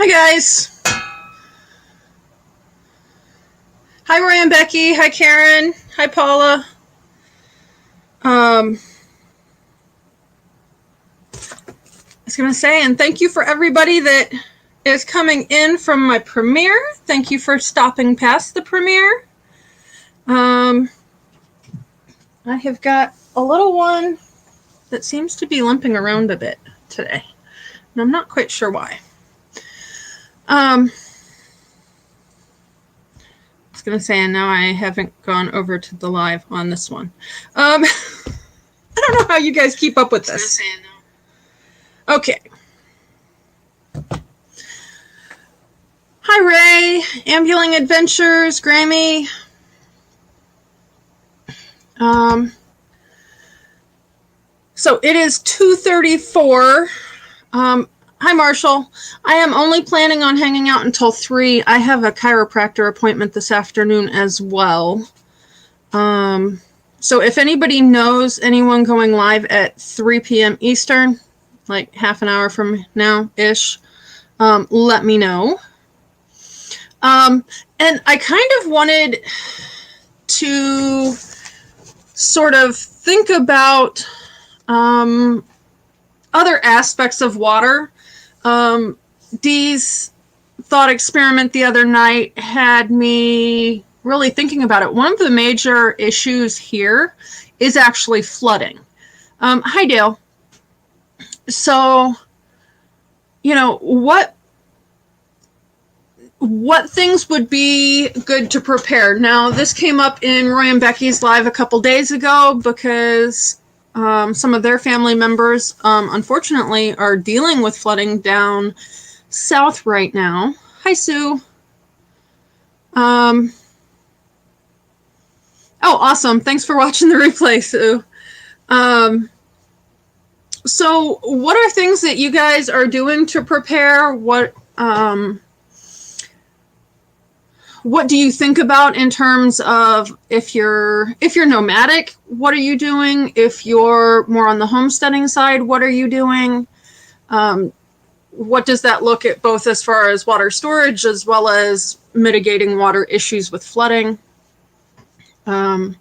Hi guys. Hi Roy and Becky. Hi Karen. Hi Paula. I was going to say, and thank you for everybody that is coming in from my premiere. Thank you for stopping past the premiere. I have got a little one that seems to be limping around a bit today, and I'm not quite sure why. I was going to say, and now I haven't gone over to the live on this one. I don't know how you guys keep up with this. Okay. Hi Ray, Ambulance Adventures, Grammy. So it is 2:34. Hi Marshall. I am only planning on hanging out until 3. I have a chiropractor appointment this afternoon as well. So if anybody knows anyone going live at 3 p.m. Eastern, like half an hour from now-ish, let me know. And I kind of wanted to sort of think about other aspects of water. Dee's thought experiment the other night had me really thinking about it. One of the major issues here is actually flooding. Hi, Dale. So, you know, what things would be good to prepare? Now, this came up in Roy and Becky's live a couple days ago because some of their family members, unfortunately, are dealing with flooding down south right now. Hi, Sue. Oh, awesome. Thanks for watching the replay, Sue. So what are things that you guys are doing to prepare? What do you think about in terms of if you're nomadic, what are you doing? If you're more on the homesteading side, what are you doing? What does that look at both as far as water storage as well as mitigating water issues with flooding? Hi,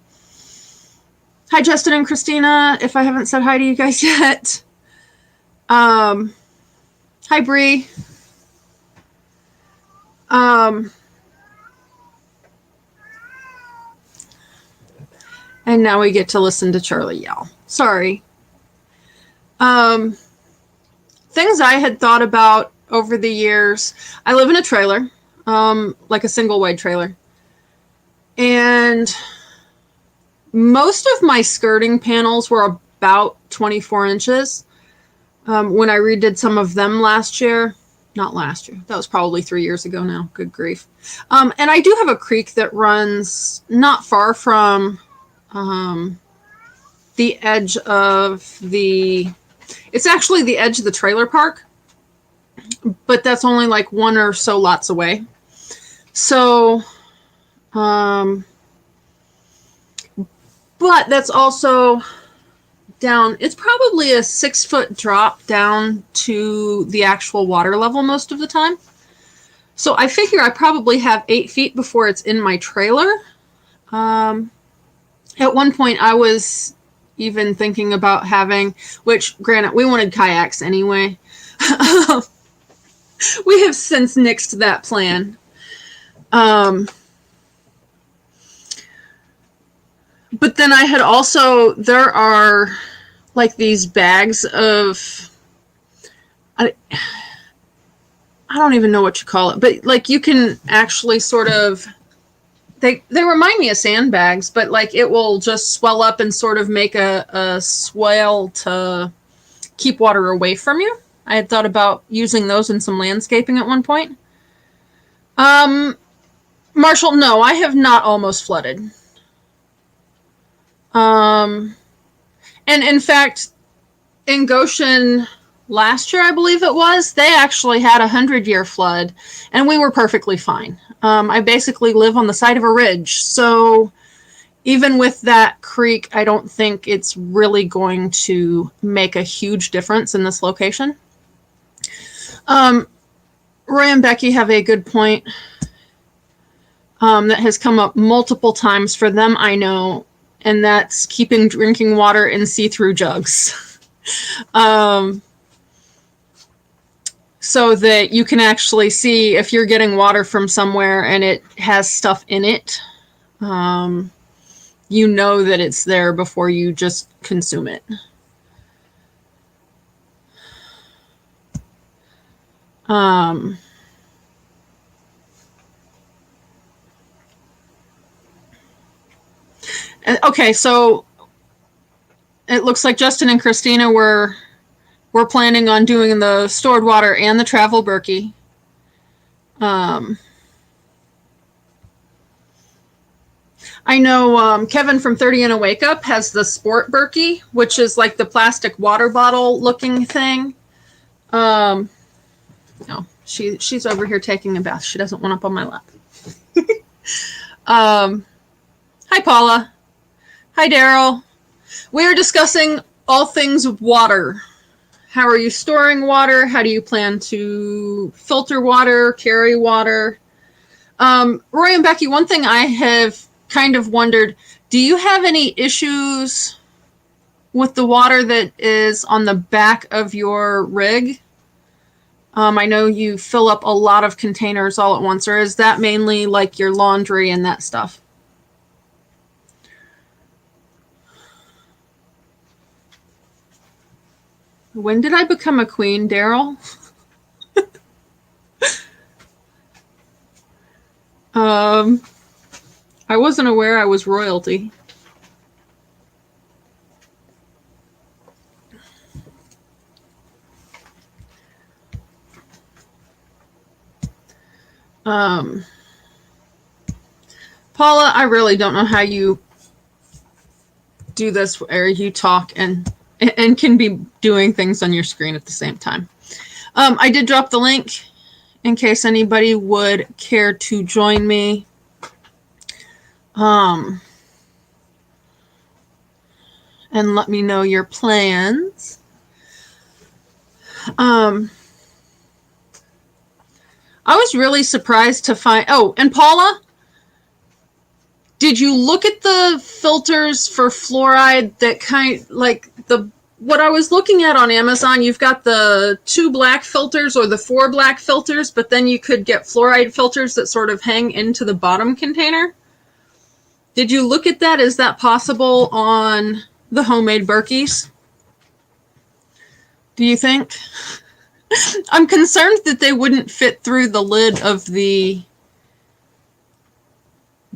Justin and Christina, if I haven't said hi to you guys yet. Hi, Bree. And now we get to listen to Charlie yell. Sorry. Things I had thought about over the years. I live in a trailer, like a single wide trailer. And most of my skirting panels were about 24 inches. When I redid some of them last year, not last year, that was probably 3 years ago now, good grief. And I do have a creek that runs not far from the edge of it's actually the edge of the trailer park, but that's only like 1 or so lots away. So, but that's also down, it's probably a 6-foot drop down to the actual water level most of the time. So I figure I probably have 8 feet before it's in my trailer. At one point I was even thinking about having, which granted we wanted kayaks anyway. We have since nixed that plan. But then I had also, there are like these bags of, I don't even know what you call it, but like you can actually sort of, they remind me of sandbags, but like it will just swell up and sort of make a swale to keep water away from you. I had thought about using those in some landscaping at one point. Marshall, no, I have not almost flooded. And in fact, in Goshen last year, I believe it was, they actually had a 100-year flood, and we were perfectly fine. I basically live on the side of a ridge, so even with that creek, I don't think it's really going to make a huge difference in this location. Roy and Becky have a good point that has come up multiple times for them, I know, and that's keeping drinking water in see-through jugs. So that you can actually see if you're getting water from somewhere and it has stuff in it, you know that it's there before you just consume it. Okay, so it looks like Justin and Christina were planning on doing the stored water and the travel Berkey. I know Kevin from 30 and a Wake Up has the Sport Berkey, which is like the plastic water bottle looking thing. No, she's over here taking a bath. She doesn't want up on my lap. Hi, Paula. Hi, Daryl. We are discussing all things water. How are you storing water? How do you plan to filter water, carry water? Roy and Becky, one thing I have kind of wondered, do you have any issues with the water that is on the back of your rig? I know you fill up a lot of containers all at once, or is that mainly like your laundry and that stuff? When did I become a queen, Daryl? I wasn't aware I was royalty. Paula, I really don't know how you do this where you talk and can be doing things on your screen at the same time. I did drop the link in case anybody would care to join me. And let me know your plans. I was really surprised to find, oh, and Paula, did you look at the filters for fluoride that kind, like what I was looking at on Amazon, you've got the 2 black filters or the 4 black filters, but then you could get fluoride filters that sort of hang into the bottom container. Did you look at that? Is that possible on the homemade Berkeys? Do you think? I'm concerned that they wouldn't fit through the lid of the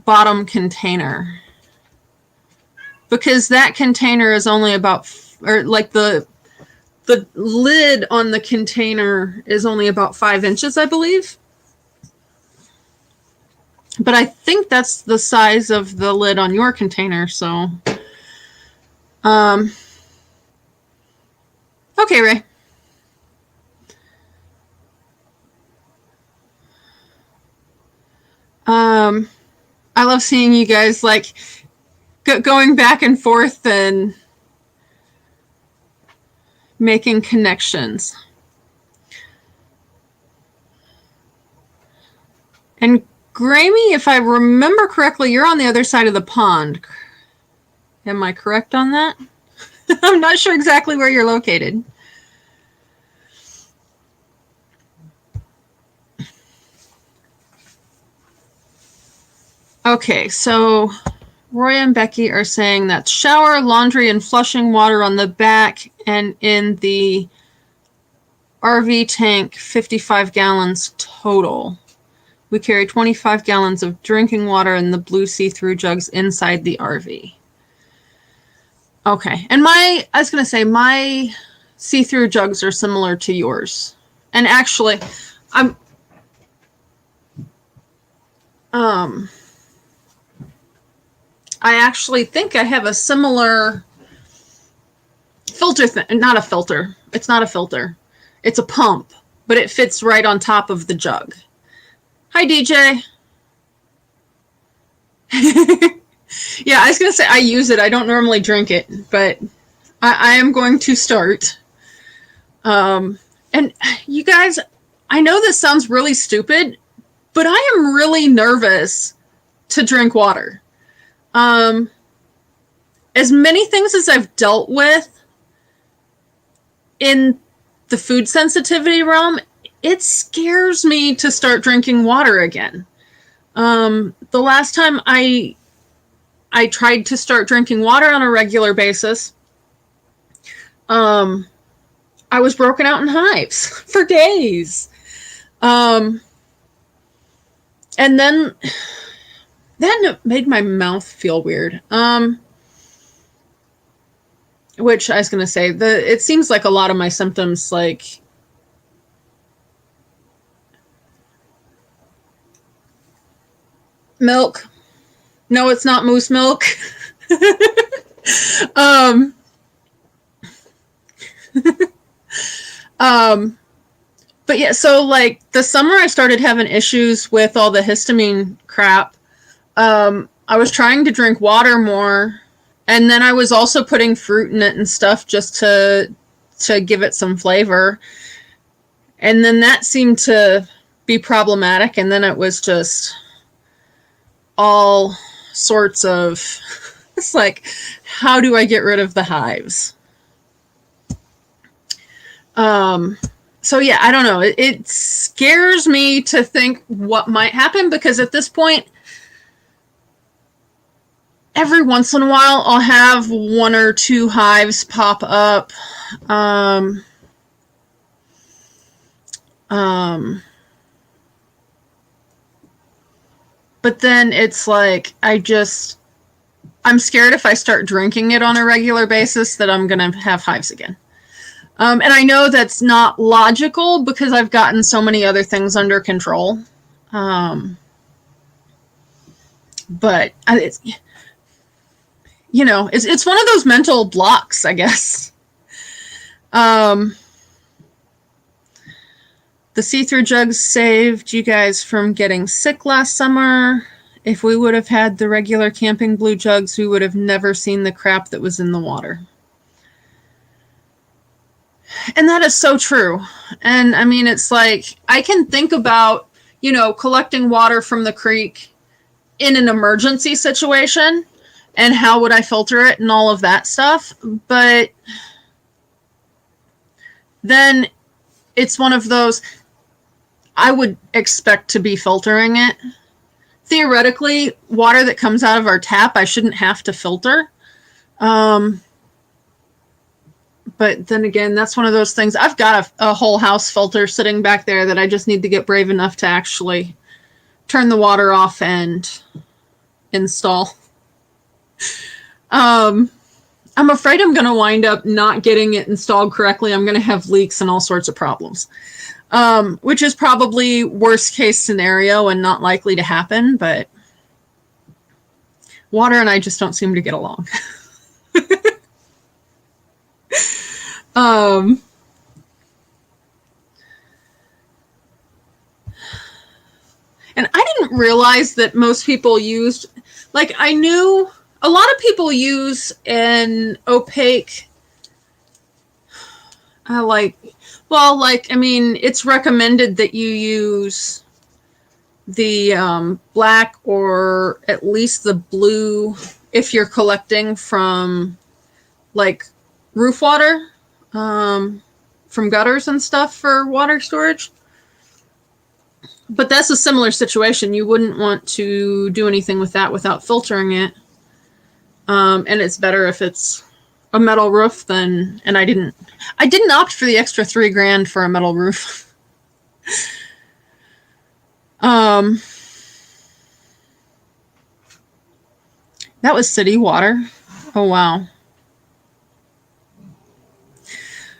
bottom container, because that container is only about, or like the lid on the container is only about 5 inches, I believe. But I think that's the size of the lid on your container, so. Okay, Ray. I love seeing you guys like going back and forth and making connections. And Grammy, if I remember correctly, you're on the other side of the pond. Am I correct on that? I'm not sure exactly where you're located. Okay, so Roy and Becky are saying that shower, laundry, and flushing water on the back and in the RV tank, 55 gallons total. We carry 25 gallons of drinking water in the blue see-through jugs inside the RV. Okay, and I was going to say, my see-through jugs are similar to yours. And actually, I actually think I have a similar filter thing. Not a filter. It's not a filter. It's a pump, but it fits right on top of the jug. Hi, DJ. Yeah, I was going to say I use it. I don't normally drink it, but I am going to start. And you guys, I know this sounds really stupid, but I am really nervous to drink water. As many things as I've dealt with in the food sensitivity realm, it scares me to start drinking water again. The last time I tried to start drinking water on a regular basis, I was broken out in hives for days. And then that made my mouth feel weird. Which I was going to say, it seems like a lot of my symptoms, like, milk. No, it's not moose milk. But yeah, so like the summer I started having issues with all the histamine crap. I was trying to drink water more, and then I was also putting fruit in it and stuff just to give it some flavor. And then that seemed to be problematic, and then it was just all sorts of it's like, how do I get rid of the hives? So yeah, I don't know. It scares me to think what might happen, because at this point, every once in a while, I'll have 1 or 2 hives pop up. But then it's like, I'm scared if I start drinking it on a regular basis that I'm going to have hives again. And I know that's not logical because I've gotten so many other things under control. But it's one of those mental blocks, I guess. The see-through jugs saved you guys from getting sick last summer. If we would have had the regular camping blue jugs, we would have never seen the crap that was in the water. And that is so true. And I mean, it's like, I can think about, collecting water from the creek in an emergency situation and how would I filter it and all of that stuff. But then it's one of those, I would expect to be filtering it. Theoretically, water that comes out of our tap, I shouldn't have to filter. But then again, that's one of those things. I've got a whole house filter sitting back there that I just need to get brave enough to actually turn the water off and install. I'm afraid I'm going to wind up not getting it installed correctly. I'm going to have leaks and all sorts of problems, which is probably worst case scenario and not likely to happen. But water and I just don't seem to get along. And I didn't realize that most people used, I knew a lot of people use an opaque, it's recommended that you use the black or at least the blue if you're collecting from roof water, from gutters and stuff for water storage. But that's a similar situation. You wouldn't want to do anything with that without filtering it. And it's better if it's a metal roof and I didn't opt for the extra $3,000 for a metal roof. That was city water. Oh, wow.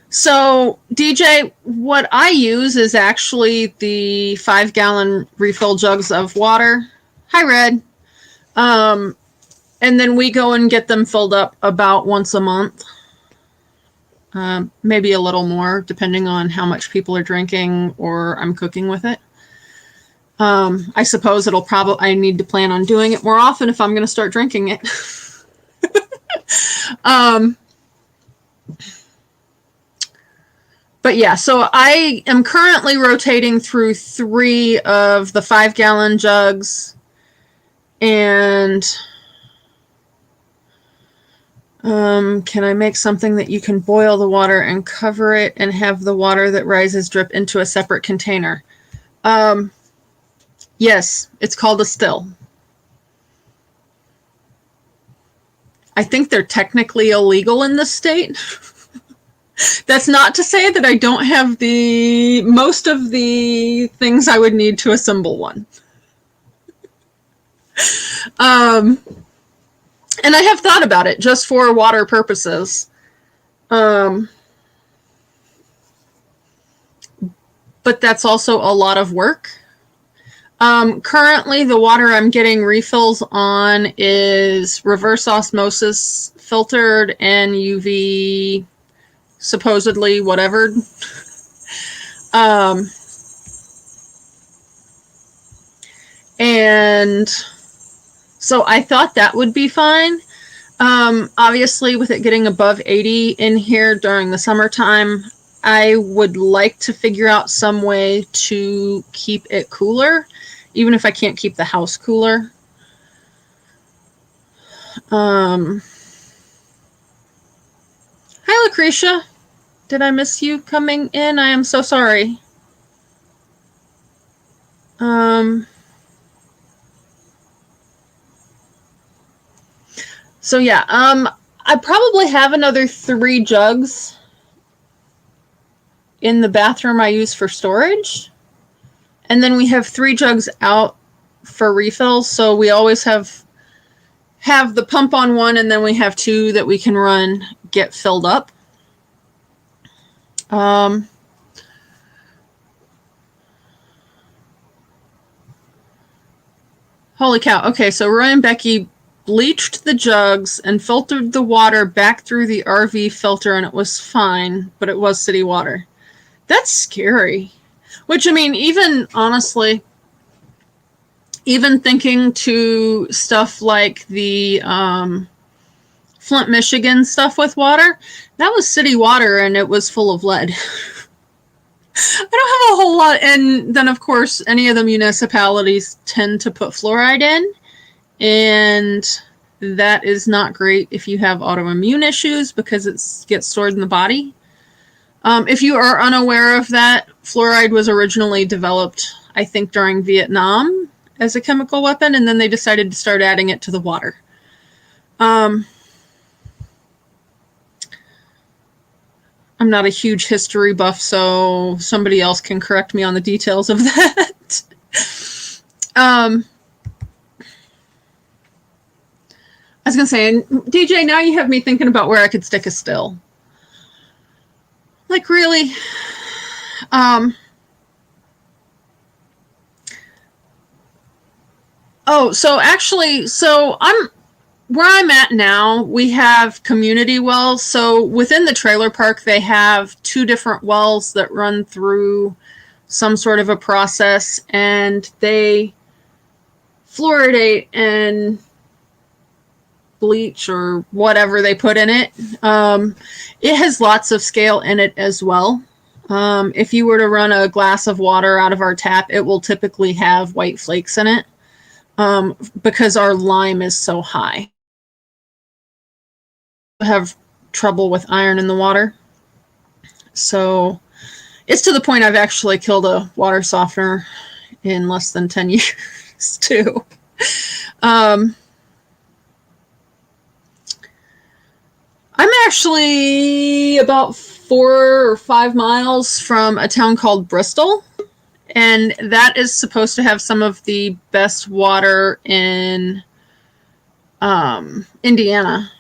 So, DJ, what I use is actually the 5-gallon refill jugs of water. Hi, Red. And then we go and get them filled up about once a month. Maybe a little more, depending on how much people are drinking or I'm cooking with it. I suppose I need to plan on doing it more often if I'm going to start drinking it. But yeah, so I am currently rotating through 3 of the 5-gallon jugs, and can I make something that you can boil the water and cover it and have the water that rises drip into a separate container? Yes, it's called a still. I think they're technically illegal in this state. That's not to say that I don't have most of the things I would need to assemble one. And I have thought about it just for water purposes. But that's also a lot of work. Currently, the water I'm getting refills on is reverse osmosis filtered and UV supposedly whatever. And so I thought that would be fine. Obviously, with it getting above 80 in here during the summertime, I would like to figure out some way to keep it cooler, even if I can't keep the house cooler. Hi, Lucretia. Did I miss you coming in? I am so sorry. So yeah, I probably have another 3 jugs in the bathroom I use for storage. And then we have 3 jugs out for refills. So we always have the pump on one, and then we have 2 that we can run, get filled up. Holy cow. Okay, so Roy and Becky bleached the jugs and filtered the water back through the RV filter, and it was fine, but it was city water. That's scary. Which, I mean, even honestly, even thinking to stuff like the Flint, Michigan stuff with water, that was city water and it was full of lead. I don't have a whole lot. And then, of course, any of the municipalities tend to put fluoride in, and that is not great if you have autoimmune issues because it gets stored in the body. If you are unaware of that, fluoride was originally developed, I think, during Vietnam as a chemical weapon, and then they decided to start adding it to the water. I'm not a huge history buff, so somebody else can correct me on the details of that. I was going to say, DJ, now you have me thinking about where I could stick a still. Like, really? Oh, so actually, where I'm at now, we have community wells. So within the trailer park, they have 2 different wells that run through some sort of a process, and they fluoridate and bleach or whatever they put in it. It has lots of scale in it as well. If you were to run a glass of water out of our tap, it will typically have white flakes in it because our lime is so high. I have trouble with iron in the water. So it's to the point I've actually killed a water softener in less than 10 years too. I'm actually about 4 or 5 miles from a town called Bristol, and that is supposed to have some of the best water in Indiana.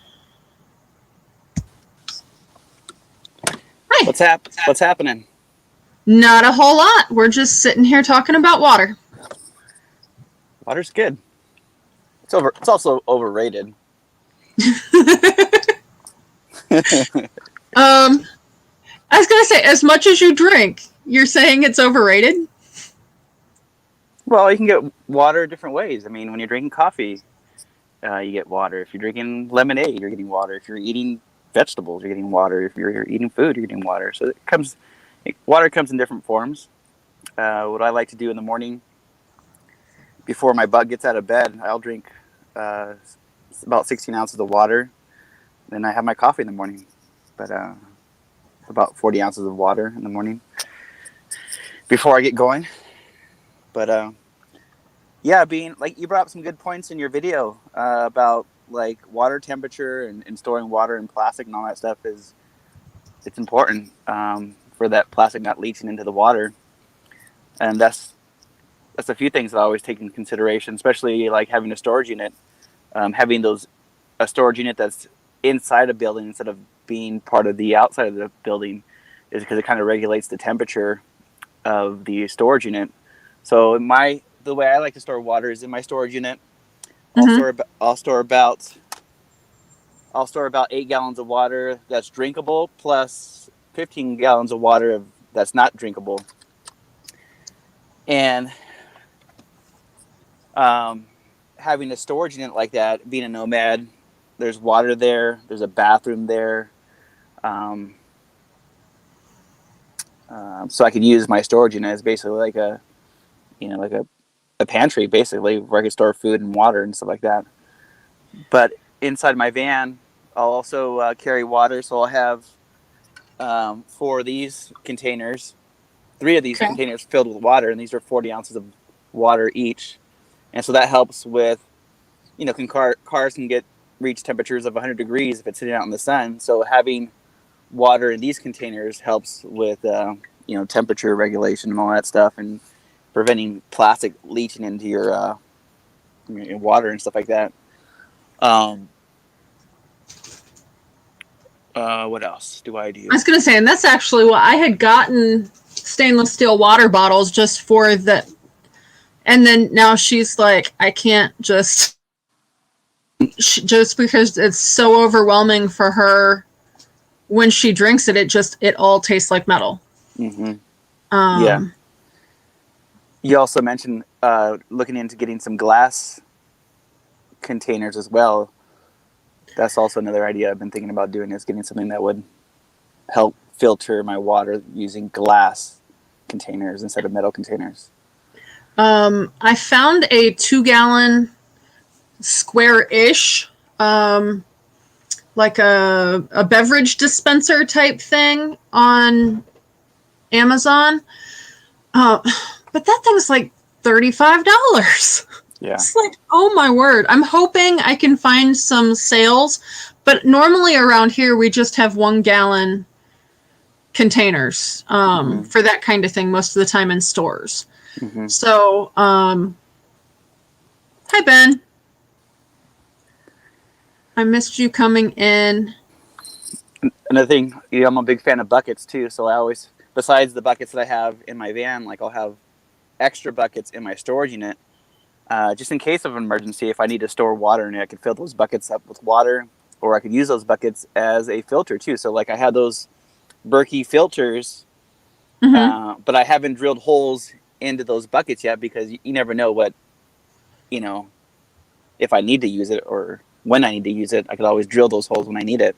Hi. What's happening? Not a whole lot. We're just sitting here talking about water. Water's good. It's also overrated. I was gonna say, as much as you drink, you're saying it's overrated? Well, you can get water different ways. I mean, when you're drinking coffee, you get water. If you're drinking lemonade, you're getting water. If you're eating vegetables, you're getting water. If you're eating food, you're getting water. So it comes Water comes in different forms. What I like to do in the morning before my bug gets out of bed, I'll drink about 16 ounces of water. Then I have my coffee in the morning, but about 40 ounces of water in the morning before I get going. But yeah, being like you brought up some good points in your video about like water temperature and storing water in plastic and all that stuff it's important for that plastic not leaching into the water, and that's a few things that I always take into consideration, especially like having a storage unit, having a storage unit that's inside a building instead of being part of the outside of the building, is because it kind of regulates the temperature of the storage unit. So the way I like to store water is in my storage unit. I'll store about 8 gallons of water that's drinkable plus 15 gallons of water that's not drinkable. And having a storage unit like that, being a nomad, there's water there, there's a bathroom there, so I could use my storage unit as basically like a pantry, basically, where I could store food and water and stuff like that. But inside my van, I'll also carry water, so I'll have 4 of these containers, 3 of these containers filled with water, and these are 40 ounces of water each. And so that helps with, cars can reach temperatures of 100 degrees if it's sitting out in the sun. So having water in these containers helps with, temperature regulation and all that stuff, and preventing plastic leaching into your water and stuff like that. What else do I do? I was going to say, and that's actually what I had gotten, stainless steel water bottles just for the, and then now she's like, I can't just because it's so overwhelming for her when she drinks it, it all tastes like metal. Mm-hmm. Yeah. You also mentioned looking into getting some glass containers as well. That's also another idea I've been thinking about doing, is getting something that would help filter my water using glass containers instead of metal containers. I found a 2-gallon square-ish, like a beverage dispenser type thing on Amazon. But that thing's like $35. Yeah. It's like, oh my word. I'm hoping I can find some sales, but normally around here we just have 1-gallon containers for that kind of thing most of the time in stores. Mm-hmm. So, hi Ben. I missed you coming in. Another thing, I'm a big fan of buckets too. So I always, besides the buckets that I have in my van, like I'll have extra buckets in my storage unit, just in case of an emergency. If I need to store water in it, I could fill those buckets up with water, or I could use those buckets as a filter too. So like I have those Berkey filters, but I haven't drilled holes into those buckets yet, because you never know what, if I need to use it or when I need to use it. I could always drill those holes when I need it.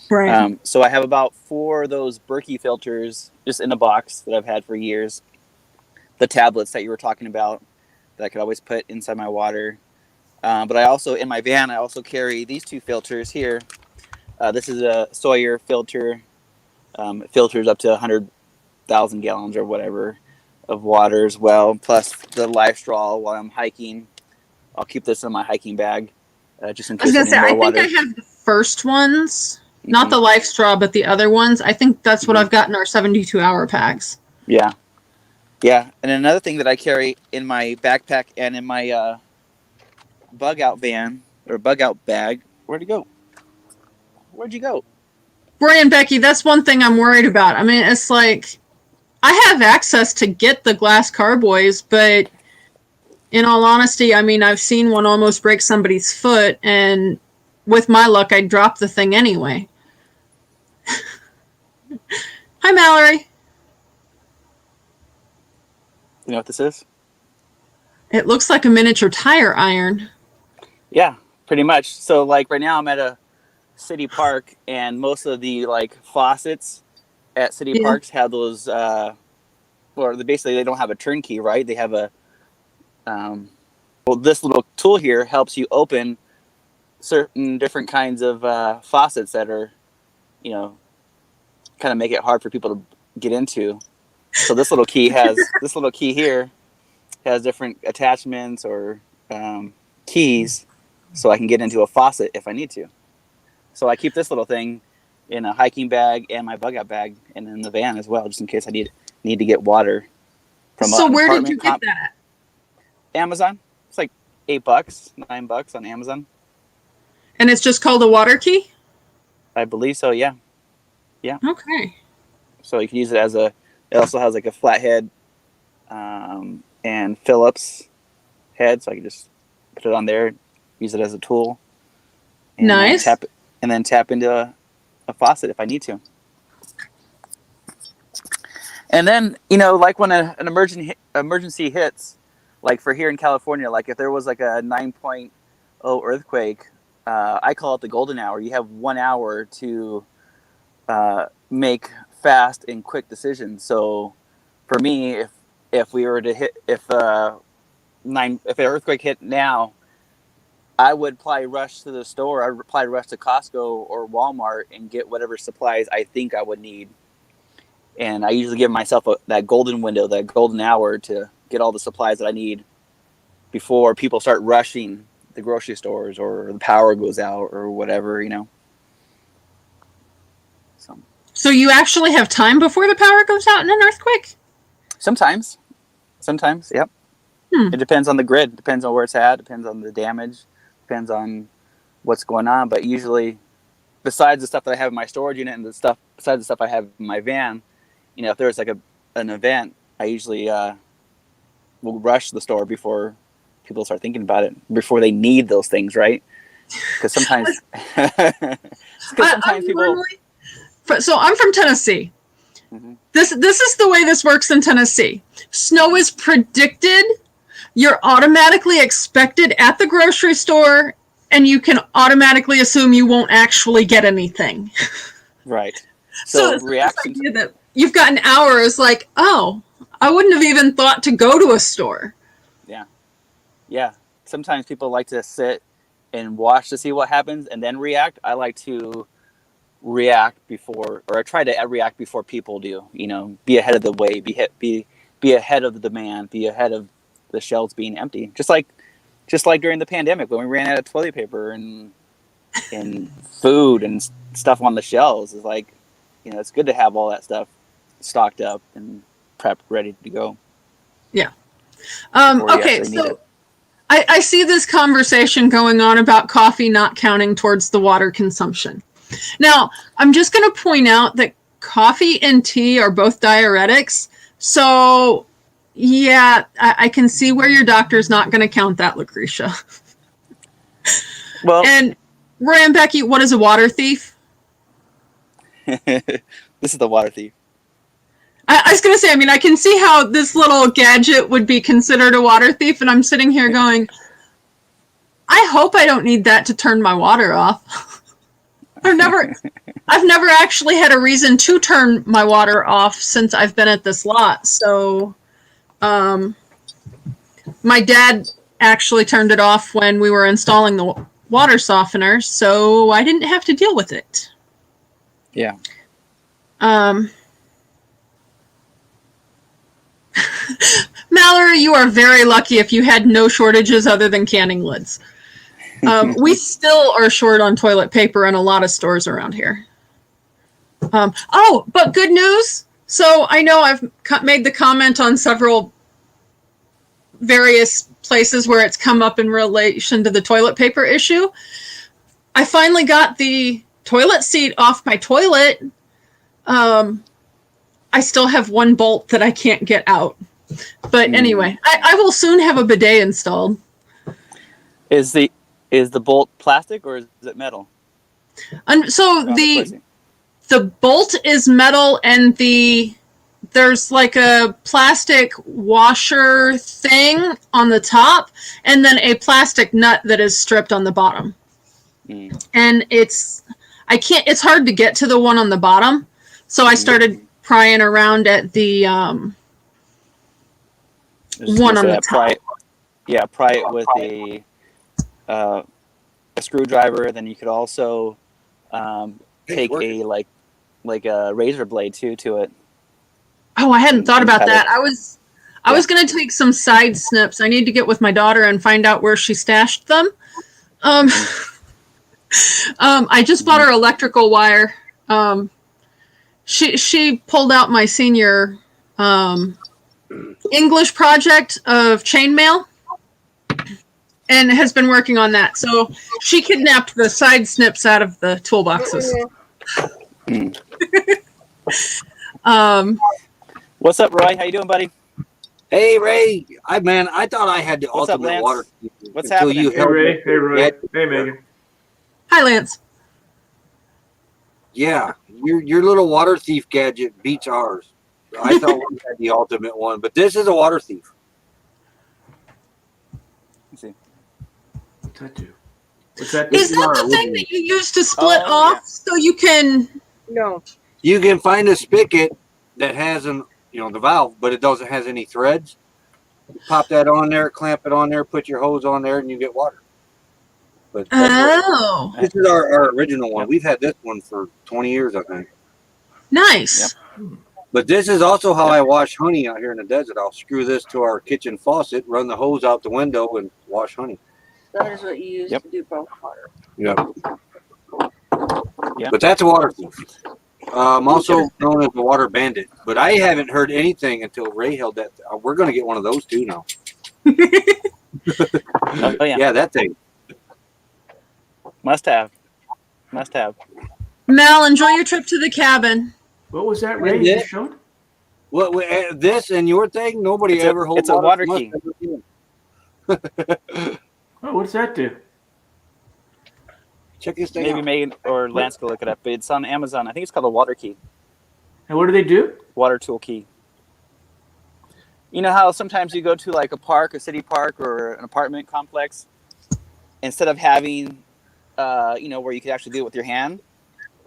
Right. So I have about 4 of those Berkey filters just in a box that I've had for years. The tablets that you were talking about that I could always put inside my water. But I also, in my van, I also carry these 2 filters here. This is a Sawyer filter. It filters up to 100,000 gallons or whatever of water as well, plus the Life Straw while I'm hiking. I'll keep this in my hiking bag just in case I need more water. I think I have the first ones, not the Life Straw, but the other ones. I think that's what I've got in our 72-hour packs. Yeah. Yeah. And another thing that I carry in my backpack and in my bug out van or bug out bag. Where'd you go? Where'd you go? Brian, Becky, that's one thing I'm worried about. I mean, it's like I have access to get the glass carboys, but in all honesty, I mean, I've seen one almost break somebody's foot, and with my luck, I'd drop the thing anyway. Hi, Mallory. You know what this is? It looks like a miniature tire iron. Yeah, pretty much. So, like, right now I'm at a city park, and most of the, like, faucets at city Yeah. parks have those, or basically they don't have a turnkey, right? They have a, well, this little tool here helps you open certain different kinds of faucets that are, you know, kind of make it hard for people to get into. So this little key here has different attachments or keys, so I can get into a faucet if I need to. So I keep this little thing in a hiking bag and my bug out bag, and in the van as well, just in case I need to get water from. So an where did you apartment get that at? Amazon. It's like $8, $9 on Amazon. And it's just called a water key? I believe so. Yeah. Okay. So you can use it as a. It also has like a flathead and Phillips head, so I can just put it on there, use it as a tool. And Nice. Tap into a faucet if I need to. And then, you know, like when an emergency hits, like for here in California, like if there was like a 9.0 earthquake, I call it the golden hour. You have 1 hour to make fast and quick decisions. So for me, if we were to hit, if an earthquake hit now, I would probably rush to the store. I would probably rush to Costco or Walmart and get whatever supplies I think I would need. And I usually give myself that golden window, that golden hour to get all the supplies that I need before people start rushing the grocery stores or the power goes out or whatever, you know. So you actually have time before the power goes out in an earthquake? Sometimes, yep. It depends on the grid, depends on where it's at, depends on the damage, depends on what's going on. But usually, besides the stuff that I have in my storage unit and besides the stuff I have in my van, you know, if there's like an event, I usually will rush to the store before people start thinking about it, before they need those things, right? Because sometimes, people. So I'm from Tennessee. Mm-hmm. This is the way this works in Tennessee. Snow is predicted. You're automatically expected at the grocery store, and you can automatically assume you won't actually get anything. Right. So reaction to that you've got an hour is like, oh, I wouldn't have even thought to go to a store. Yeah. Sometimes people like to sit and watch to see what happens and then react. I like to react before, or I try to react before people do. You know, be ahead of the wave, be ahead of the demand, be ahead of the shelves being empty. Just like during the pandemic when we ran out of toilet paper and food and stuff on the shelves. Is like, you know, it's good to have all that stuff stocked up and prepped, ready to go. Yeah. Okay, so I see this conversation going on about coffee not counting towards the water consumption. Now, I'm just going to point out that coffee and tea are both diuretics. So, yeah, I can see where your doctor's not going to count that, Lucretia. Well, and Roy and Becky, what is a water thief? This is the water thief. I was going to say, I mean, I can see how this little gadget would be considered a water thief, and I'm sitting here going, I hope I don't need that to turn my water off. I've never actually had a reason to turn my water off since I've been at this lot. So, my dad actually turned it off when we were installing the water softener, so I didn't have to deal with it. Yeah. Mallory, you are very lucky if you had no shortages other than canning lids. We still are short on toilet paper in a lot of stores around here. But good news. So I know I've made the comment on several various places where it's come up in relation to the toilet paper issue. I finally got the toilet seat off my toilet. I still have one bolt that I can't get out. But anyway, I will soon have a bidet installed. Is the bolt plastic or is it metal? So the bolt is metal, and there's like a plastic washer thing on the top, and then a plastic nut that is stripped on the bottom. And it's hard to get to the one on the bottom. So I started prying around at the I was just one gonna on say, the top. pry it with a screwdriver. Then you could also take a like a razor blade too to it. Oh, I hadn't thought and about cut that. it. I was gonna take some side snips. I need to get with my daughter and find out where she stashed them. I just bought her electrical wire. She pulled out my senior English project of chainmail and has been working on that. So she kidnapped the side snips out of the toolboxes. What's up, Roy? How you doing, buddy? Hey Ray, I thought I had the What's up, ultimate Lance? water What's until happening? you Hey held Ray, it. hey Roy, Yeah. hey Megan. Hi, Lance. Yeah, your little water thief gadget beats ours. I thought we had the ultimate one, but this is a water thief. Let's see. What's that do? What's that do? Is that the thing that you use to split off so you can? No. You can find a spigot that has the valve, but it doesn't has any threads. You pop that on there, clamp it on there, put your hose on there, and you get water. But Oh, this is our original one. Yep. We've had this one for 20 years, I think. nice. But this is also how I wash honey out here in the desert. I'll screw this to our kitchen faucet, run the hose out the window, and wash honey. That is what you use Yep. to do bulk water. Yeah. Yeah. But that's a water thief. Also known as the water bandit. But I haven't heard anything until Ray held that. We're going to get one of those too now. Oh yeah. Yeah, that thing. Must have. Mel, enjoy your trip to the cabin. What was that, Ray? Yeah. You showed? What this and your thing? Nobody It's a- ever holds. it's a water from us key. ever again. Oh, what's that do? Check this thing Maybe out. Megan or Lance could look it up. But it's on Amazon. I think it's called a water key, And what do they do? water tool key. You know how sometimes you go to like a park, a city park, or an apartment complex, instead of having, where you could actually do it with your hand.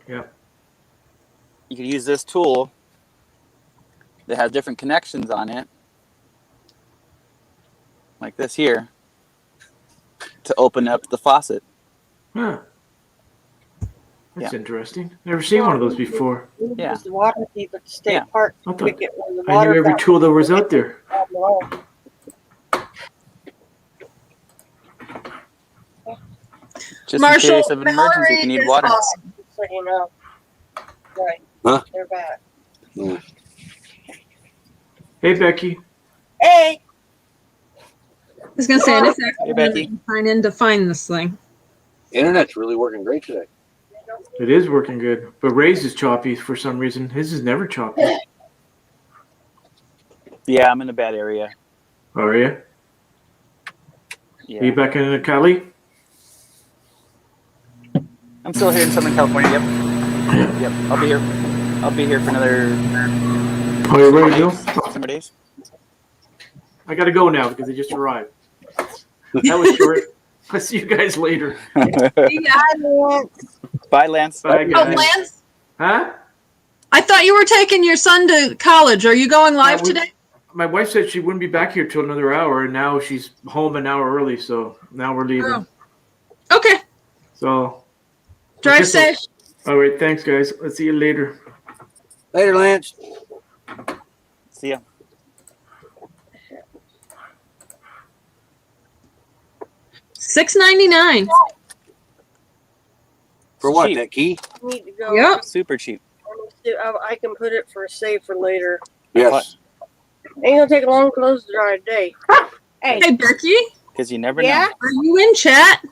Yeah. You could use this tool that has different connections on it, like this here, to open up the faucet. Huh. That's interesting. Never seen one of those before. We Yeah. use the water thief at the state Yeah. park I to thought- get when the I water knew every tool that was out there. Just Marshall, in case of an emergency, if you need is water. awesome. So you know. Right. Huh? They're bad. Hey Becky. Hey! I was gonna say, it's Hey, Becky. sign in to find this thing. Internet's really working great today. It is working good, but Ray's is choppy for some reason. His is never choppy. Yeah, I'm in a bad area. Are you? Are you Yeah, back in Cali? I'm still here in Southern California. Yep. I'll be here. I'll be here for another Oh, you're ready to go? 2 more days. I gotta go now because I just arrived. That was short. I'll see you guys later. Bye, Lance. Bye, Oh, guys. Lance, Huh? I thought you were taking your son to college. Are you going live today? My wife said she wouldn't be back here till another hour, and now she's home an hour early, so now we're leaving. Oh. Okay. So, Drive safe. all right, thanks, guys. Let's see you later. Later, Lance. See ya. $6.99. For what? Cheap. That key? Need to go. Yep. Super cheap. I can put it for a save for later. Yes. Ain't gonna take long clothes to dry today. Hey, Hey, Becky, Because you never Yeah? know. are you in chat?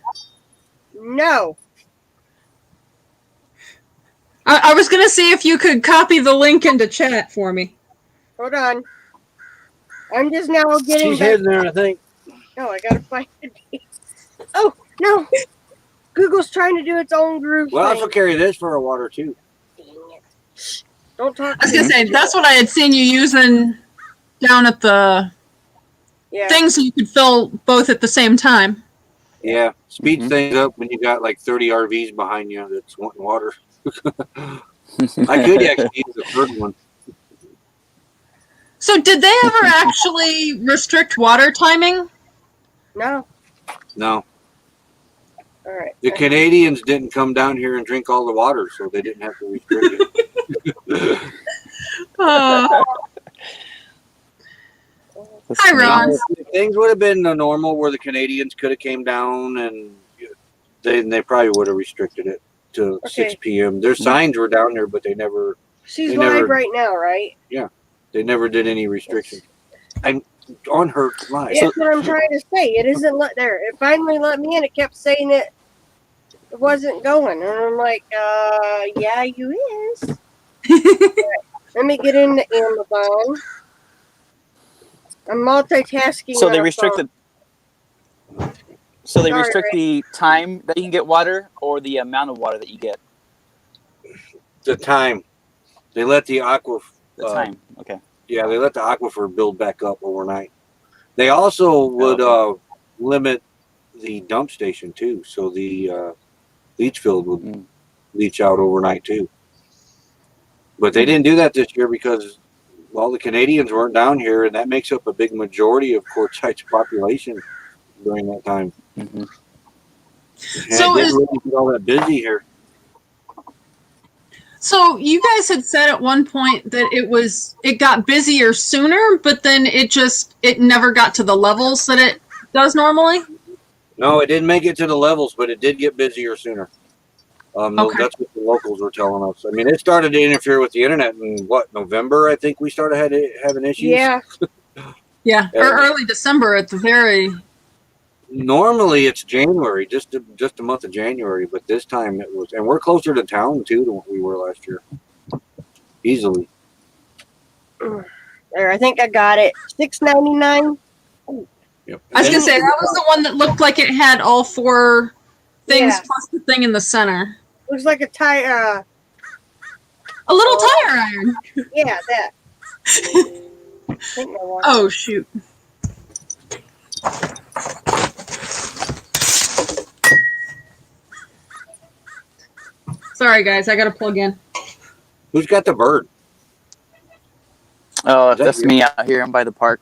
no. I was gonna see if you could copy the link into chat for me. Hold on. I'm just now getting She's back. heading there, I think. No, I gotta find it. Oh, no. Google's trying to do its own groove Well, I thing. also carry this for a water too. Dang it. Shh. Don't talk. I was gonna say that's what I had seen you using down at the Yeah. thing, so you could fill both at the same time. Yeah, speeds Mhm. things up when you got like 30 RVs behind you that's wanting water. I could actually use the third one. So did they ever actually restrict water timing? No. No, All right. the Canadians didn't come down here and drink all the water, so they didn't have to restrict it. Uh, Hi, Ron. If things would have been normal where the Canadians could have came down and they probably would have restricted it to Okay. 6 p.m. Their signs were down there, but they never She's They live never- right now, right? did any restrictions. I'm on her live. That's what I'm trying to say. It isn't let there. It finally let me in. It kept saying it wasn't going, and I'm like, yeah, you is. Let me get into Amazon. I'm multitasking. So on they a restrict phone. So they Sorry, restrict the time that you can get water or the amount of water that you get. The time they let the The time. Okay. yeah, they let the aquifer build back up overnight. They also would limit the dump station too, so the leach field would leach out overnight too. But they didn't do that this year because the Canadians weren't down here, and that makes up a big majority of Quartzsite's population during that time. Mm-hmm. And So it didn't is- really get all that busy here. So you guys had said at one point that it got busier sooner, but then it never got to the levels that it does normally. No, it didn't make it to the levels, but it did get busier sooner. Okay. That's what the locals were telling us. I mean, it started to interfere with the internet in November, I think we started having issues. Yeah. Yeah, or early December at the very. Normally it's January, just the month of January, but this time it was, and we're closer to town too than what we were last year. Easily. There, I think I got it. $6.99. Yep. I was gonna say that was the one that looked like it had all four things Yeah. plus the thing in the center. Looks like a tire. A little tire iron. Yeah, that. I think my watch- Oh shoot. Sorry guys, I gotta plug in. Who's got the bird? Oh, Is that that's you? me out here. I'm by the park.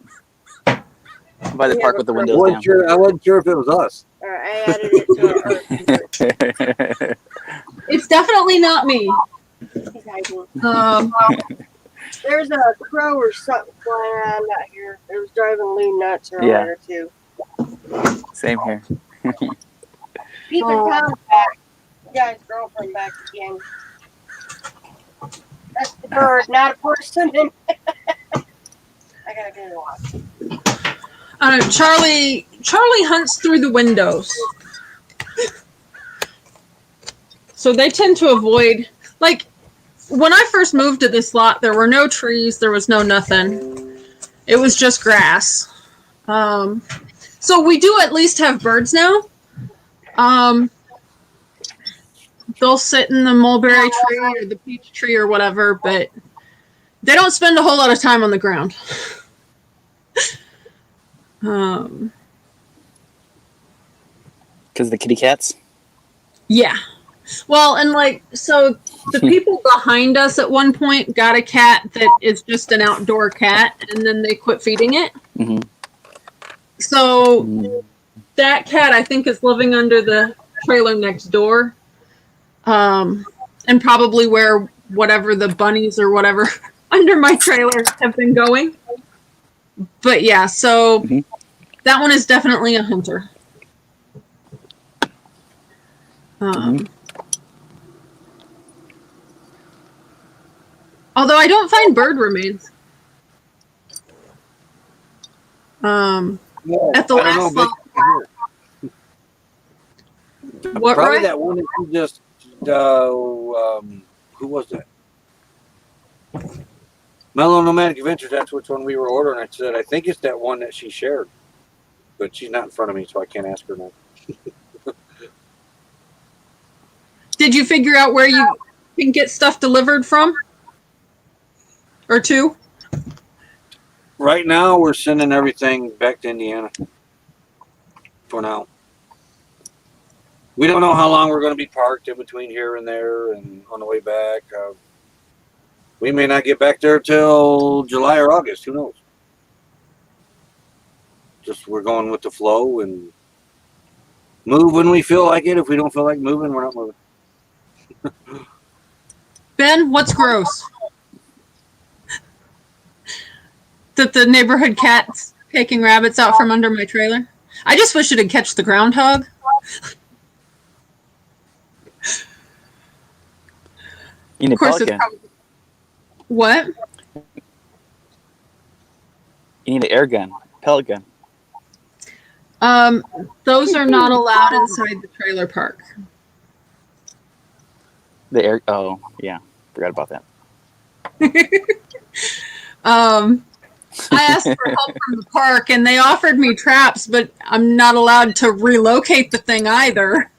I'm by the Yeah, park with the but- I windows wasn't sure if it was us. All right, I added it to down. It's definitely not me. He's hiding. There's a crow or something flying around out here. It was driving Lou nuts earlier too. Same here. Ethan Tom's back. You guy's girlfriend back again. That's the bird, not a person. I gotta get a watch. Charlie hunts through the windows. So they tend to avoid, like, when I first moved to this lot, there were no trees, there was no nothing. It was just grass. So we do at least have birds now. They'll sit in the mulberry tree or the peach tree or whatever, but they don't spend a whole lot of time on the ground. Because the kitty cats? Yeah. Well, and like, so the people behind us at one point got a cat that is just an outdoor cat, and then they quit feeding it. Mm-hmm. So that cat, I think, is living under the trailer next door. And probably where whatever the bunnies or whatever under my trailer have been going. But yeah, so that one is definitely a hunter. Although I don't find bird remains. At the I don't last know, lot. What, probably right? that one that you just who was that? Mellow Nomadic Adventures, that's which one we were ordering. I said, I think it's that one that she shared. But she's not in front of me, so I can't ask her now. Did you figure out where you can get stuff delivered from? Or to? Right now, we're sending everything back to Indiana. For now. We don't know how long we're going to be parked in between here and there and on the way back. We may not get back there till July or August. Who knows? Just we're going with the flow and move when we feel like it. If we don't feel like moving, we're not moving. Ben, what's gross? That the neighborhood cat's taking rabbits out from under my trailer. I just wish it'd catch the groundhog. You need a Of course, it's pelican. probably what? You need an air gun. Pellet gun. Those are not allowed inside the trailer park. The air. Oh, yeah. Forgot about that. I asked for help from the park and they offered me traps, but I'm not allowed to relocate the thing either.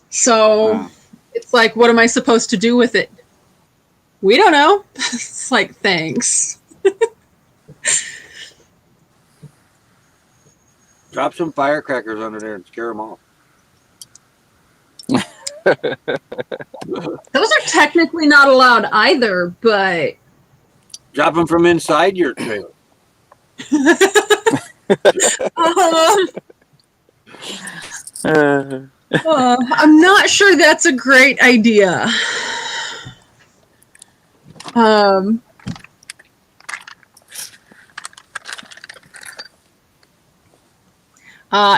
So Wow. it's like, what am I supposed to do with it? We don't know. It's like, thanks. Drop some firecrackers under there and scare them off. Those are technically not allowed either, but Drop them from inside your trailer. I'm not sure that's a great idea.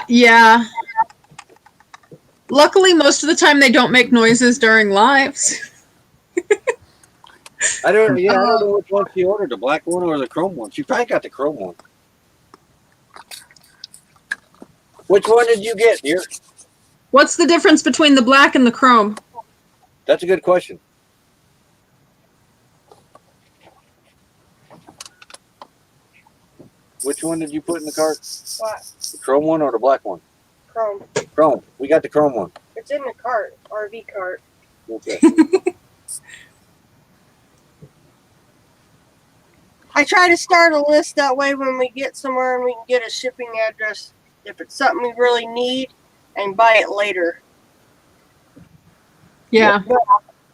Yeah. Luckily, most of the time they don't make noises during lives. I don't know which one she ordered, the black one or the chrome one. She probably got the chrome one. Which one did you get, dear? What's the difference between the black and the chrome? That's a good question. Which one did you put in the cart? What? The chrome one or the black one? Chrome. Chrome. We got the chrome one. It's in the cart, RV cart. Okay. I try to start a list that way when we get somewhere and we can get a shipping address if it's something we really need and buy it later. Yeah.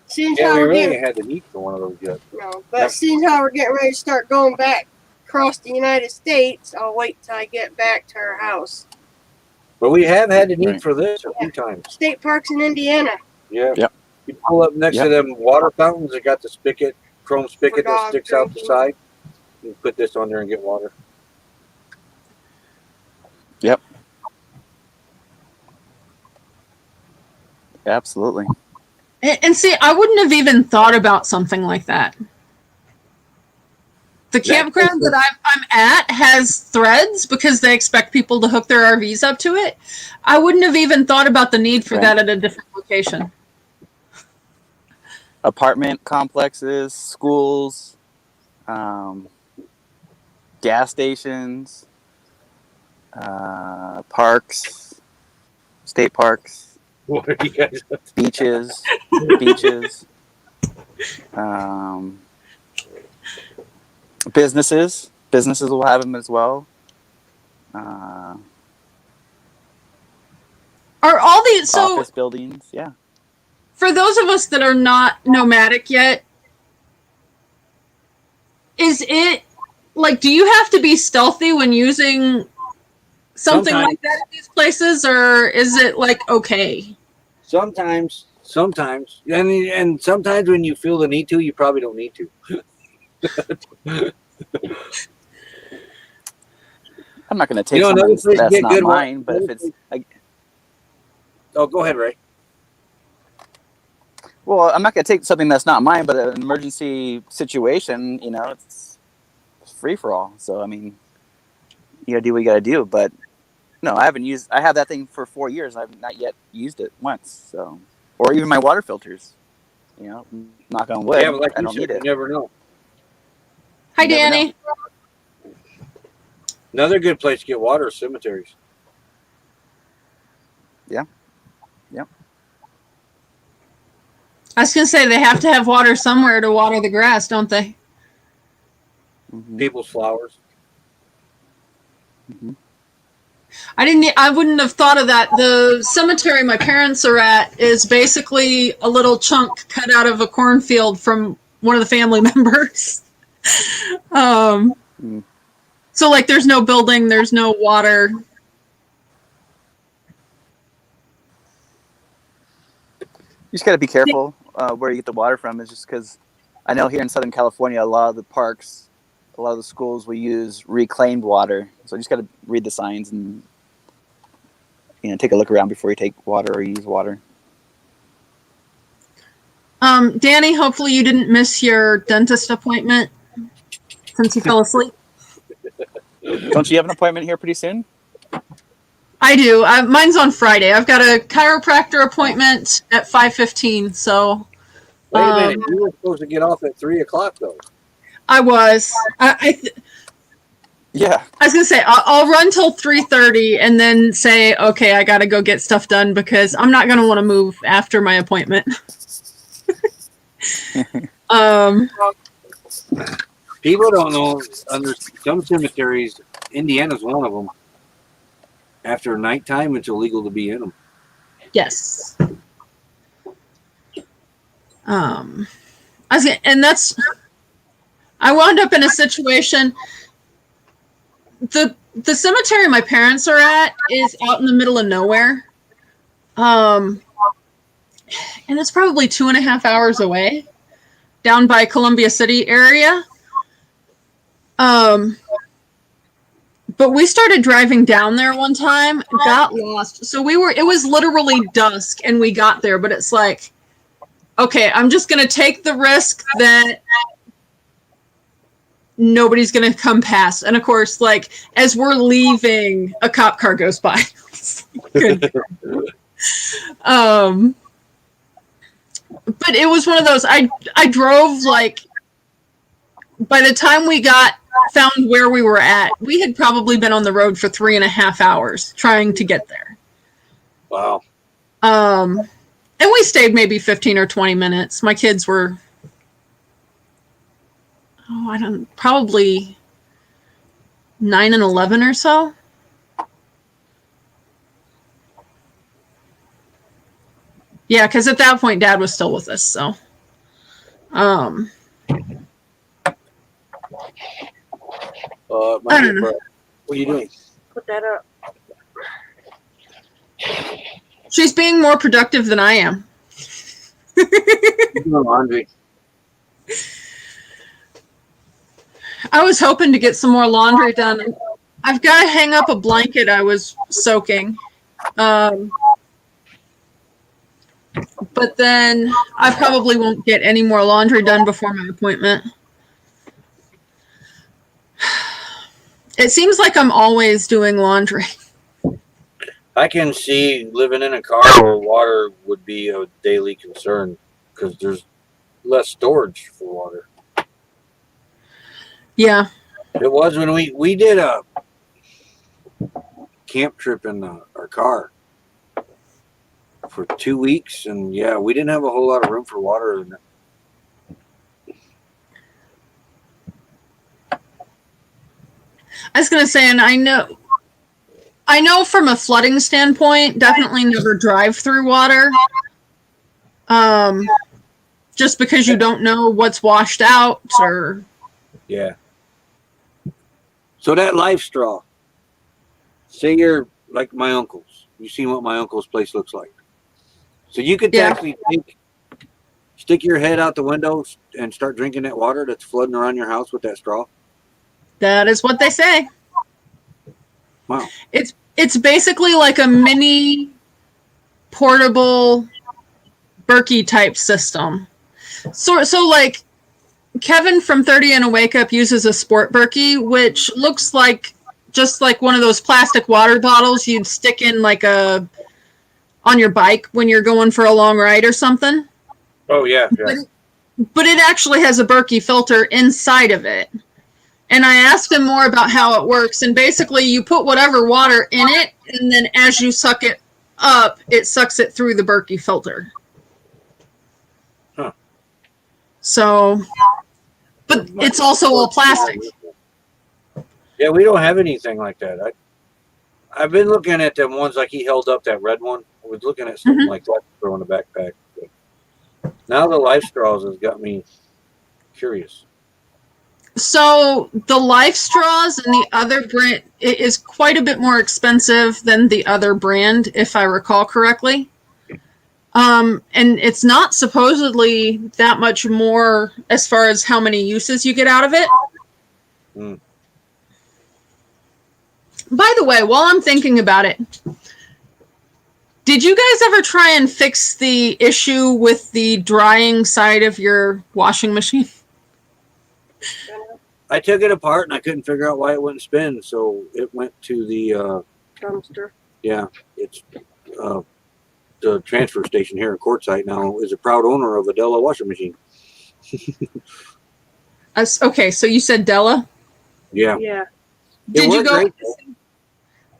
Seeing Yeah, how we we're really getting ain't had the need for one of those yet. no, but seeing how we're getting ready to start going back across the United States, I'll wait till I get back to our house. But we have had the need Right. for this a few times. State parks in Indiana. Yeah. Yep. You pull up next Yep. to them water fountains that got the spigot, chrome spigot that dog sticks out the drinking. side. You put this on there and get water. Absolutely. And see, I wouldn't have even thought about something like that. The campground that I'm at has threads because they expect people to hook their RVs up to it. I wouldn't have even thought about the need for Right. that at a different location. Apartment complexes, schools, gas stations, parks, state parks, What are you guys? beaches, businesses will have them as well. Are all these so Office buildings, yeah. for those of us that are not nomadic yet, is it like, do you have to be stealthy when using something Sometimes. like that at these places, or is it like okay? Sometimes, and sometimes when you feel the need to, you probably don't need to. I'm not going to take You know, something another place to that's get not good mine, but if it's like, Oh, go ahead, Ray. well, I'm not going to take something that's not mine, but an emergency situation, you know, it's free for all. So I mean, you got to do what you got to do. But no, I have that thing for 4 years. I've not yet used it once. So, or even my water filters. You know, knock on wood. Yeah, but like I you don't said, need you it. never know. Hi, You never Danny. Another good place to get water is cemeteries. I was gonna say they have to have water somewhere to water the grass, don't they? Mhm. People's flowers. Mhm. I wouldn't have thought of that. The cemetery my parents are at is basically a little chunk cut out of a cornfield from one of the family members. So like there's no building, there's no water. You just got to be careful where you get the water from. Is just because I know here in Southern California, a lot of the parks, a lot of the schools will use reclaimed water. So you just got to read the signs and take a look around before you take water or use water. Danny, hopefully you didn't miss your dentist appointment since you fell asleep. Don't you have an appointment here pretty soon? I do. Mine's on Friday. I've got a chiropractor appointment at 5:15. So Wait a minute, you were supposed to get off at 3:00 though. I was. Yeah. I was gonna say I'll run till 3:30 and then say, okay, I gotta go get stuff done because I'm not gonna want to move after my appointment. People don't know, under some cemeteries, Indiana's one of them. After nighttime, it's illegal to be in them. Yes. I wound up in a situation. The cemetery my parents are at is out in the middle of nowhere. And it's probably 2.5 hours away, down by Columbia City area. But we started driving down there one time, got lost. So it was literally dusk and we got there, but it's like, okay, I'm just going to take the risk that nobody's going to come past. And of course, like, as we're leaving, a cop car goes by. Good. But it was one of those, I drove, like, by the time we found where we were at, we had probably been on the road for 3.5 hours trying to get there. Wow. And we stayed maybe 15 or 20 minutes. My kids were, probably 9 and 11 or so. Yeah, because at that point, Dad was still with us. So, I don't know. What are you doing? Put that up. she's being more productive than I am. Doing laundry. I was hoping to get some more laundry done. I've got to hang up a blanket I was soaking. But then I probably won't get any more laundry done before my appointment. It seems like I'm always doing laundry. I can see living in a car where water would be a daily concern because there's less storage for water. Yeah. It was when we did a camp trip in our car for 2 weeks, and yeah, we didn't have a whole lot of room for water in it. I was going to say, and I know from a flooding standpoint, definitely never drive through water. Just because you don't know what's washed out or. Yeah. So that life straw, say you're like my uncle's. You've seen what my uncle's place looks like. So you could actually stick your head out the window and start drinking that water that's flooding around your house with that straw. That is what they say. Wow. It's basically like a mini portable Berkey type system. So like Kevin from 30 and a Wake Up uses a Sport Berkey, which looks like just like one of those plastic water bottles you'd stick in like on your bike when you're going for a long ride or something. Oh yeah. But it actually has a Berkey filter inside of it. And I asked him more about how it works. And basically you put whatever water in it, and then as you suck it up, it sucks it through the Berkey filter. Huh. So, but it's also all plastic. Yeah, we don't have anything like that. I've been looking at them ones like he held up that red one. I was looking at something like that to throw in the backpack. But now the Life Straws has got me curious. So the Life Straws and the other brand it is quite a bit more expensive than the other brand, if I recall correctly. And it's not supposedly that much more as far as how many uses you get out of it. Mm. By the way, while I'm thinking about it, did you guys ever try and fix the issue with the drying side of your washing machine? I took it apart and I couldn't figure out why it wouldn't spin, so it went to the Dumpster. it's the transfer station here in Quartzsite now is a proud owner of a Della washing machine. Okay, so you said Della. Yeah. Yeah. Did you worked go? great.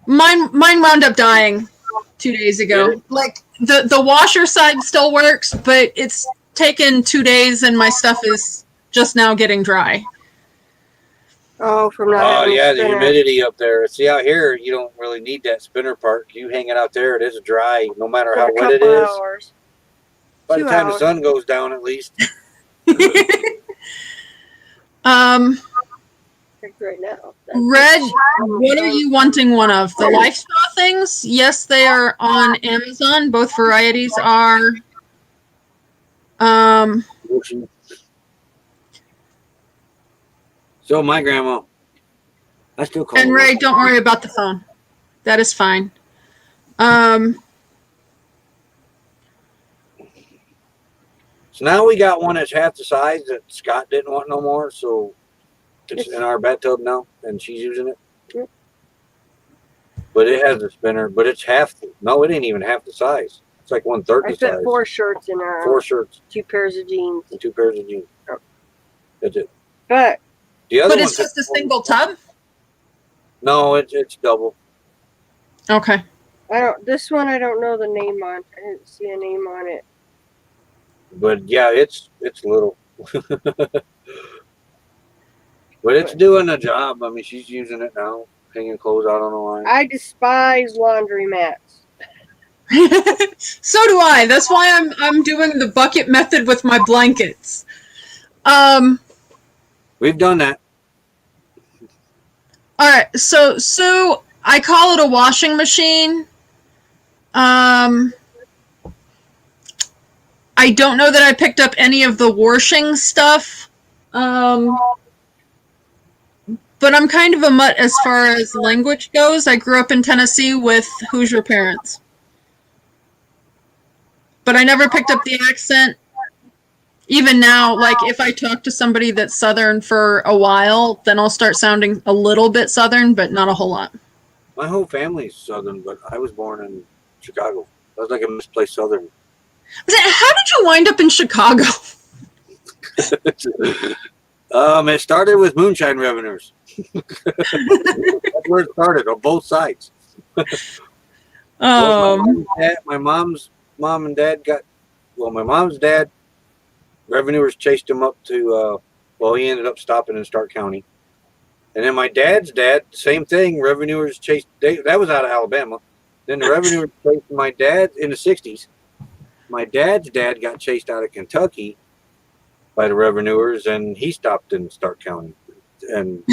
Mine wound up dying 2 days ago. Like the washer side still works, but it's taken 2 days and my stuff is just now getting dry. Oh, from not Oh having yeah, a the spinner. humidity up there. See out here, you don't really need that spinner part. You hang it out there, it is dry, no matter For how a wet it couple is. hours. By the 2 time the hours. sun goes down, at least. Like right now. Red, what are you wanting one of? The Life Straw things? Yes, they are on Amazon. Both varieties are. So my grandma, I still call And her. Ray, don't worry about the phone. That is fine. So now we got one that's half the size that Scott didn't want no more. So it's in our bathtub now, and she's using it. Yep. But it has a spinner, but it's half. No, it ain't even half the size. It's like 1/3 I the fit size. 4 shirts in her. 4 shirts 2 pairs of jeans. and 2 pairs of jeans. That's it. But The other But one's it's just a single tub? No, it's double. Okay. this one I don't know the name on. I didn't see a name on it. But yeah, it's little. But it's doing the job. I mean, she's using it now, hanging clothes out on the line. I despise laundromats. So do I. That's why I'm doing the bucket method with my blankets. We've done that. All right. So I call it a washing machine. I don't know that I picked up any of the washing stuff. But I'm kind of a mutt as far as language goes. I grew up in Tennessee with Hoosier parents. But I never picked up the accent. Even now, like if I talk to somebody that's Southern for a while, then I'll start sounding a little bit Southern, but not a whole lot. My whole family's Southern, but I was born in Chicago. I was like a misplaced Southern. How did you wind up in Chicago? It started with moonshine revenues. That's where it started on both sides. My mom's mom and dad my mom's dad, revenuers chased him up to, he ended up stopping in Stark County. And then my dad's dad, same thing, revenuers chased, that was out of Alabama. Then the revenuers chased my dad in the 60s. My dad's dad got chased out of Kentucky by the revenuers, and he stopped in Stark County. And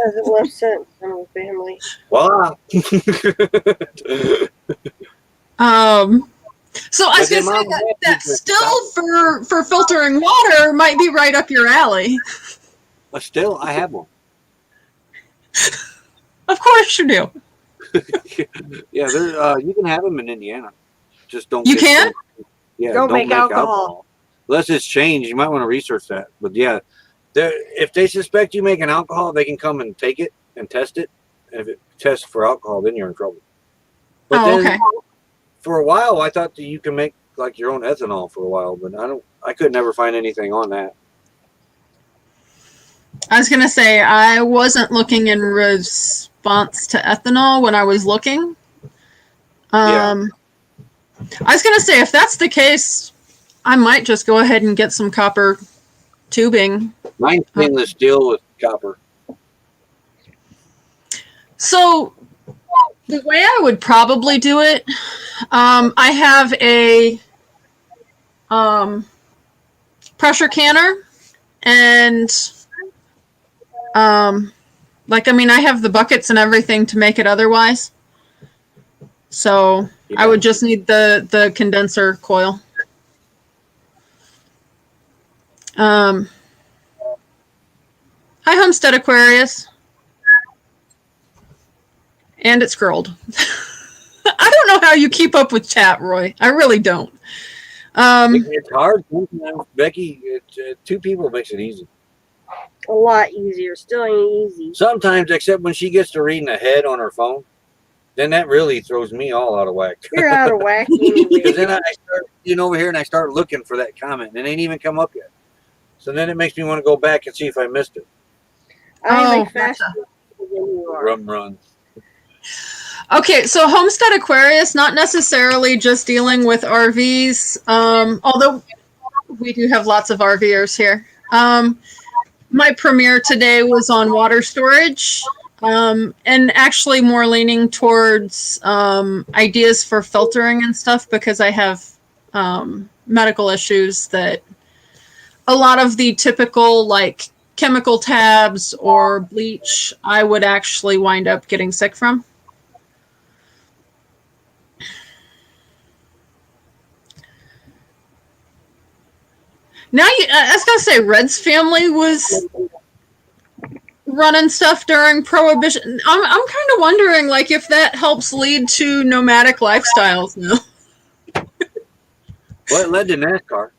Doesn't make sense in a family. voila. So I was But going to your say mom that had to still for filtering water might be right up your alley. But still, I have one. Of course you do. Yeah, you can have them in Indiana. Just don't. You can? Yeah, Don't make alcohol. Unless it's changed, you might want to research that. But yeah, if they suspect you making alcohol, they can come and take it and test it. And if it tests for alcohol, then you're in trouble. But Okay. For a while, I thought that you can make like your own ethanol for a while, but I could never find anything on that. I was going to say, I wasn't looking in response to ethanol when I was looking. I was going to say, if that's the case, I might just go ahead and get some copper tubing. Mine's stainless steel with copper. So The way I would probably do it, I have a pressure canner, and I have the buckets and everything to make it otherwise. So I would just need the condenser coil. Hi, Homestead Aquarius. And it's girled. I don't know how you keep up with chat, Roy. I really don't. It's hard sometimes, Becky. Two people makes it easy. A lot easier. Still ain't easy. Sometimes, except when she gets to reading ahead on her phone, then that really throws me all out of whack. You're out of whack Because anyway. then I start over here and I start looking for that comment, and it ain't even come up yet. So then it makes me want to go back and see if I missed it. I'm Oh, faster than you are. Run. Okay, so Homestead Aquarius, not necessarily just dealing with RVs, although we do have lots of RVers here. My premiere today was on water storage, and actually more leaning towards ideas for filtering and stuff, because I have medical issues that a lot of the typical like chemical tabs or bleach I would actually wind up getting sick from. Now, I was gonna say, Red's family was running stuff during Prohibition. I'm kind of wondering, like, if that helps lead to nomadic lifestyles now. Well, it led to NASCAR.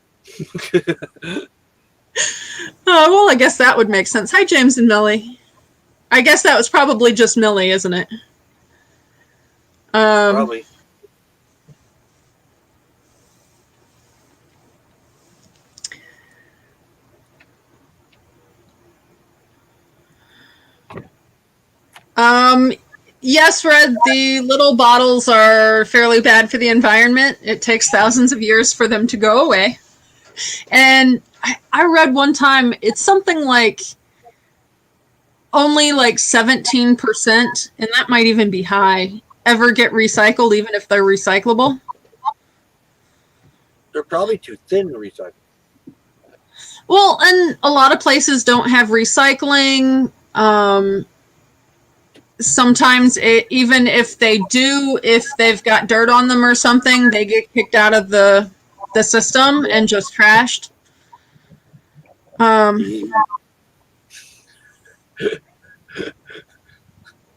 Oh, well, I guess that would make sense. Hi, James and Millie. I guess that was probably just Millie, isn't it? Probably. Yes, Red, the little bottles are fairly bad for the environment. It takes thousands of years for them to go away. And I read one time, it's something like only like 17%, and that might even be high, ever get recycled, even if they're recyclable. They're probably too thin to recycle. Well, and a lot of places don't have recycling. Sometimes even if they do, if they've got dirt on them or something, they get kicked out of the system and just trashed.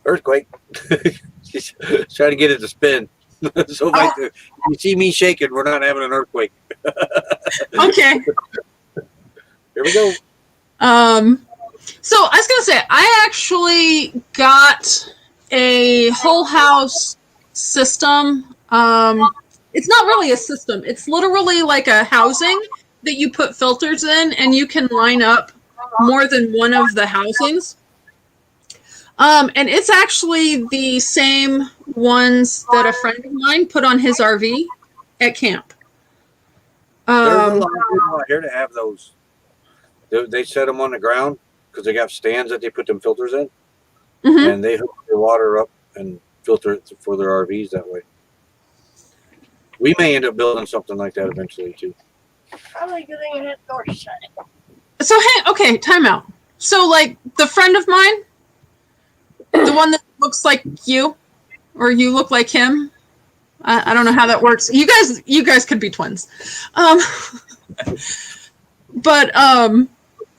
Earthquake. She's trying to get it to spin. So if you see me shaking, we're not having an earthquake. Okay. Here we go. So I was gonna say, I actually got a whole house system. It's not really a system. It's literally like a housing that you put filters in, and you can line up more than one of the housings. And it's actually the same ones that a friend of mine put on his RV at camp. There's a lot of people out here to have those. They set them on the ground because they got stands that they put them filters in, and they hook their water up and filter it for their RVs that way. We may end up building something like that eventually too. Probably good thing I had the door shut. So, hey, okay, time out. So, like, the friend of mine, the one that looks like you, or you look like him, I don't know how that works. You guys could be twins. But,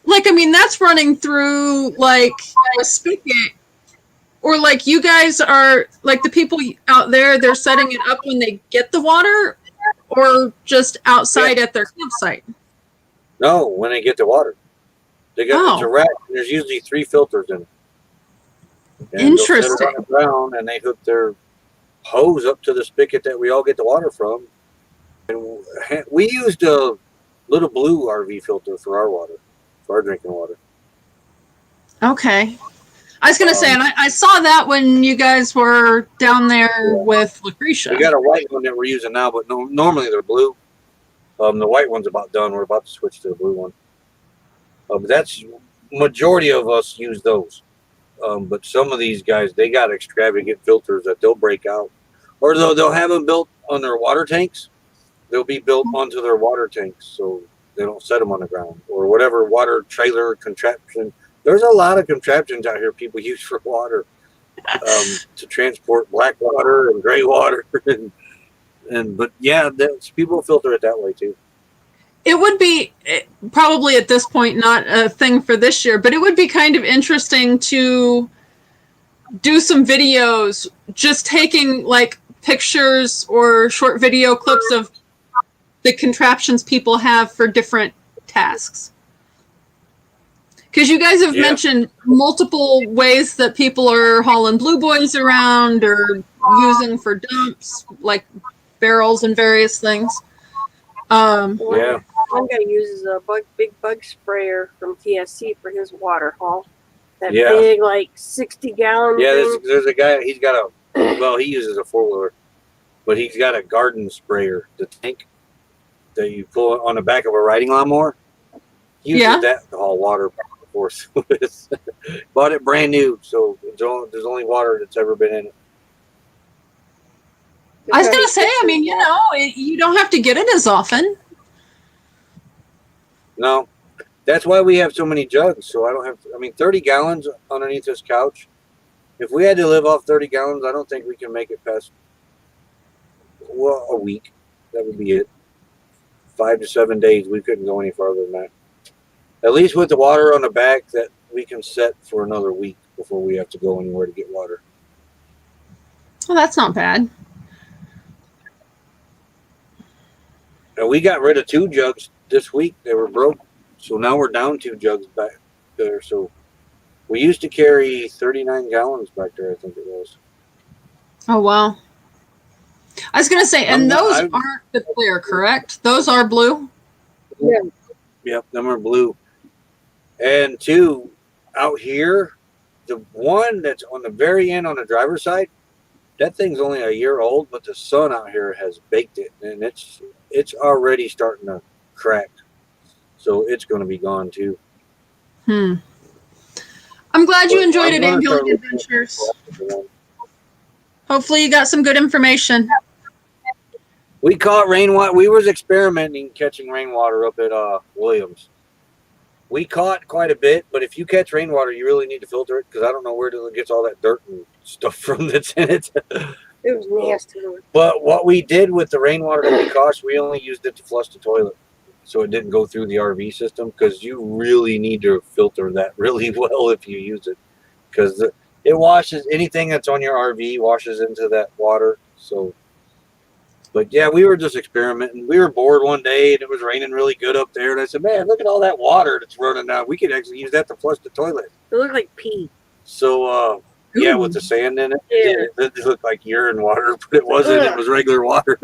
like, I mean, that's running through, like, a spigot. Or, like, you guys are, like, the people out there, they're setting it up when they get the water, or just outside at their campsite? No, when they get the water. They got it's a rack, and there's usually 3 filters in it. And Interesting. they'll set it on the ground, and they hook their hose up to the spigot that we all get the water from. And we used a little blue RV filter for our water, for our drinking water. Okay. I was going to say, and I saw that when you guys were down there with Lucretia. We got a white one that we're using now, but normally they're blue. The white one's about done. We're about to switch to the blue one. But that's majority of us use those. But some of these guys, they got extravagant filters that they'll break out, or they'll have them built on their water tanks. They'll be built onto their water tanks, so they don't set them on the ground or whatever water trailer contraption. There's a lot of contraptions out here people use for water to transport black water and gray water, but yeah, people filter it that way too. It would be probably at this point not a thing for this year, but it would be kind of interesting to do some videos, just taking like pictures or short video clips of the contraptions people have for different tasks. Because you guys have mentioned multiple ways that people are hauling blue boys around or using for dumps, like barrels and various things. One guy uses a big bug sprayer from TSC for his water haul. That big, like 60-gallon. Yeah, there's a guy. He's got he uses a 4-wheeler, but he's got a garden sprayer, the tank that you pull on the back of a riding lawnmower. He uses that to haul water back and forth with. Bought it brand new, so there's only water that's ever been in it. I was gonna say, I mean, you don't have to get it as often. No, that's why we have so many jugs. So I don't have. 30 gallons underneath this couch. If we had to live off 30 gallons, I don't think we can make it past a week. That would be it. 5 to 7 days. We couldn't go any farther than that. At least with the water on the back, that we can set for another week before we have to go anywhere to get water. Well, that's not bad. And we got rid of 2 jugs this week. They were broke. So now we're down 2 jugs back there. So we used to carry 39 gallons back there, I think it was. Oh, wow. I was going to say, and those aren't the clear, correct? Those are blue? Yeah. Yep, them are blue. And 2, out here, the one that's on the very end on the driver's side, that thing's only a year old, but the sun out here has baked it, and it's already starting to crack. So it's going to be gone too. I'm glad you enjoyed it, Ambulance Adventures. Hopefully you got some good information. We caught rainwater. We was experimenting catching rainwater up at Williams. We caught quite a bit, but if you catch rainwater, you really need to filter it because I don't know where it gets all that dirt and stuff from that's in it. It was nasty. But what we did with the rainwater that we caught, we only used it to flush the toilet. So it didn't go through the RV system because you really need to filter that really well if you use it. Because it washes, anything that's on your RV washes into that water. So, but yeah, we were just experimenting. We were bored one day and it was raining really good up there. And I said, man, look at all that water that's running down. We could actually use that to flush the toilet. It looked like pee. So, yeah, with the sand in it, Yeah. it looked like urine water, but it wasn't. It was regular water.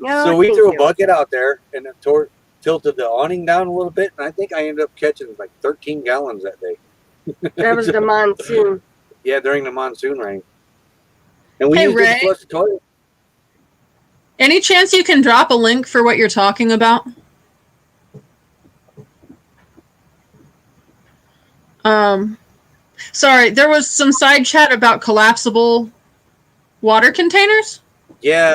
No, So we thank threw a you. bucket out there and it tilted the awning down a little bit. And I think I ended up catching like 13 gallons that day. That was the monsoon. Yeah, during the monsoon rain. And we Hey, used it Ray. to flush the toilet. Any chance you can drop a link for what you're talking about? Sorry, there was some side chat about collapsible water containers. Yeah,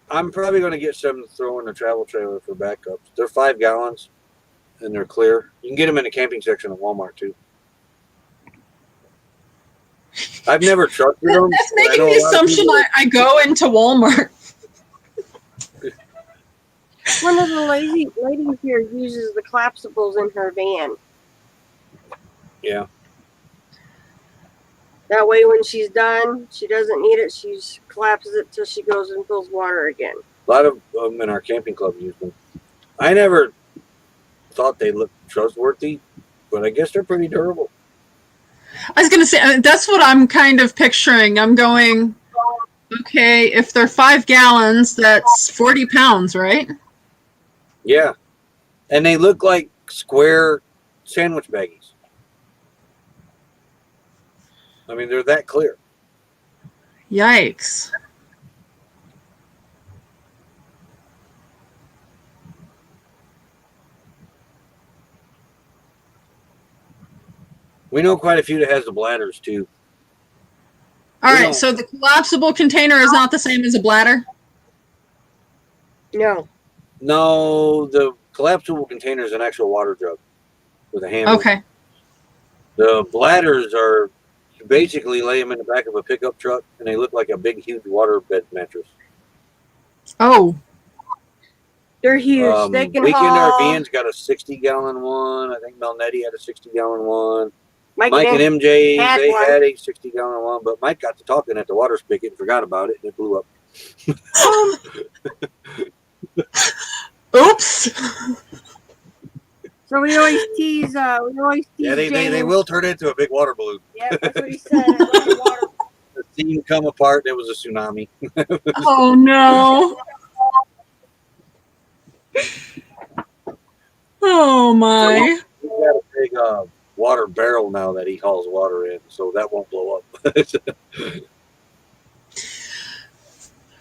I'm probably going to get some to throw in the travel trailer for backups. They're 5 gallons and they're clear. You can get them in the camping section at Walmart too. I've never trusted them. That's but I making know the a lot of assumption people- I go into Walmart. One of the ladies here uses the collapsibles in her van. Yeah. That way, when she's done, she doesn't need it. She collapses it till she goes and fills water again. A lot of them in our camping club use them. I never thought they looked trustworthy, but I guess they're pretty durable. I was going to say, that's what I'm kind of picturing. I'm going, okay, if they're 5 gallons, that's 40 pounds, right? Yeah. And they look like square sandwich baggies. I mean, they're that clear. Yikes. We know quite a few that has the bladders too. All We right, don't- so the collapsible container is not the same as a bladder? No. No, the collapsible container is an actual water jug with a handle. Okay. The bladders are, you basically lay them in the back of a pickup truck, and they look like a big, huge waterbed mattress. Oh, They're huge. They can Weekend haul. RVN's got a 60-gallon one. I think Melnetti had a 60-gallon one. Mike Mike and MJ, had they one. had a 60-gallon one, but Mike got to talking at the water spigot and forgot about it, and it blew up. oops. So we always tease. Yeah, they Jamie. will turn into a big water balloon. Yeah, that's what he said. I love the water. The scene come apart. There was a tsunami. Oh no. Oh my. He's got a big water barrel now that he hauls water in, so that won't blow up.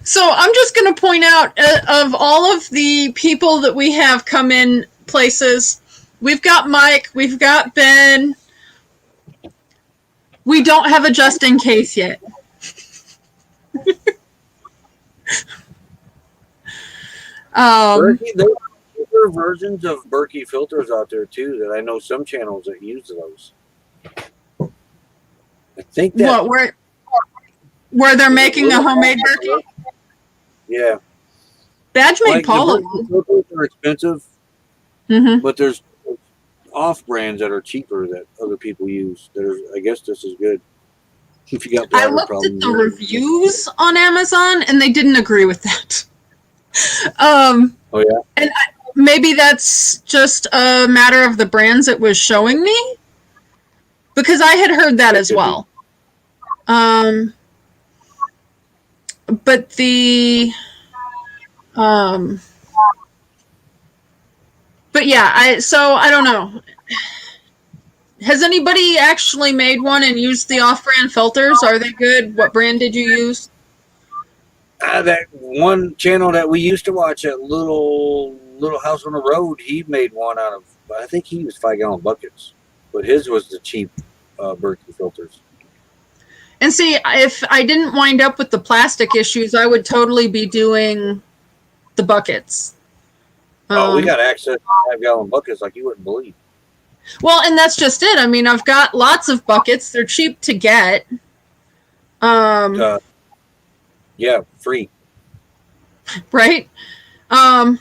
So I'm just going to point out of all of the people that we have come in places, we've got Mike, we've got Ben. We don't have a just in case yet. Berkey, there are cheaper versions of Berkey filters out there too that I know some channels that use those. I think that What, where they're making a homemade Berkey? yeah. Badge made Like, the Paula. Berkey filters are expensive, Mm-hmm. but there's off brands that are cheaper that other people use that are, I guess, just as good. If you got I bladder looked at problems, the reviews on Amazon and they didn't agree with that. Oh yeah. And maybe that's just a matter of the brands it was showing me, because I had heard that as well. But the but yeah, I don't know. Has anybody actually made one and used the off-brand filters? Are they good? What brand did you use? That one channel that we used to watch at Little House on the Road, he made one out of, I think he used 5-gallon buckets, but his was the cheap Berkey filters. And see, if I didn't wind up with the plastic issues, I would totally be doing the buckets. We got access to 5-gallon buckets like you wouldn't believe. Well, and that's just it. I mean, I've got lots of buckets. They're cheap to get. Yeah, free. Right? There's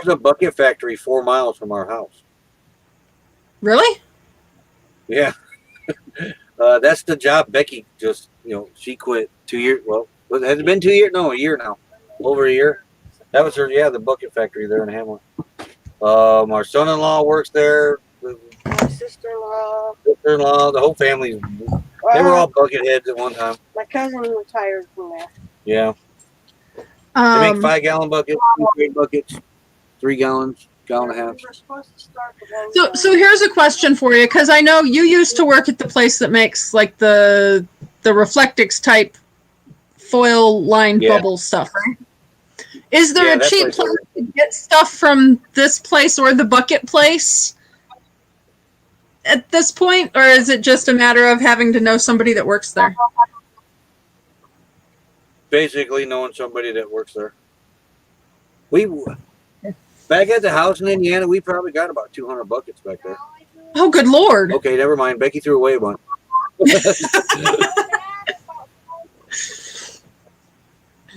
a bucket factory 4 miles from our house. Really? Yeah. That's the job Becky just, she quit 2 years. Well, has it been 2 years? No, a year now. Over a year. That was her, the bucket factory there in Hamlin. Our son-in-law works there. My sister-in-law. Sister-in-law, the whole family. They were all bucket heads at one time. My cousin retired from there. Yeah. They make 5-gallon buckets, 2 buckets, 3 gallons, gallon and a half. We were supposed to start the one So here's a question for you, because I know you used to work at the place that makes like the Reflectix type foil lined bubble stuff, right? Is there a that cheap place place to get stuff from this place or the bucket place at this point, or is it just a matter of having to know somebody that works there? Basically knowing somebody that works there. Back at the house in Indiana, we probably got about 200 buckets back there. Oh, good Lord. Okay, never mind. Becky threw away one.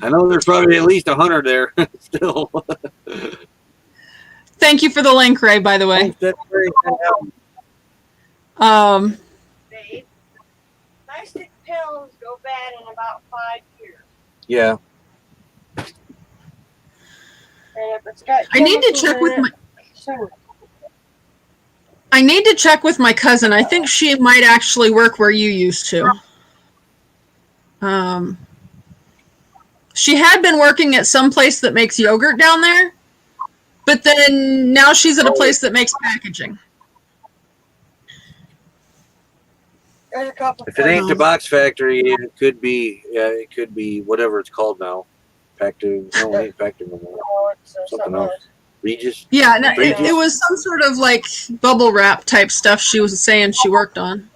I know there's probably at least 100 there still. Thank you for the link, Ray, by the way. That's very Babe, plastic pills go bad in about 5 years. yeah. And if it's got I need to chemicals check in with it, my sure. I need to check with my cousin. I think she might actually work where you used to. She had been working at some place that makes yogurt down there, but then now she's at a place that makes packaging. There's a couple. If it ain't the box factory, it could be whatever it's called now. No, it ain't Pactiv no more. Oh, it's, Something else. Regis. Yeah, no, Regis. it was some sort of like bubble wrap type stuff she was saying she worked on.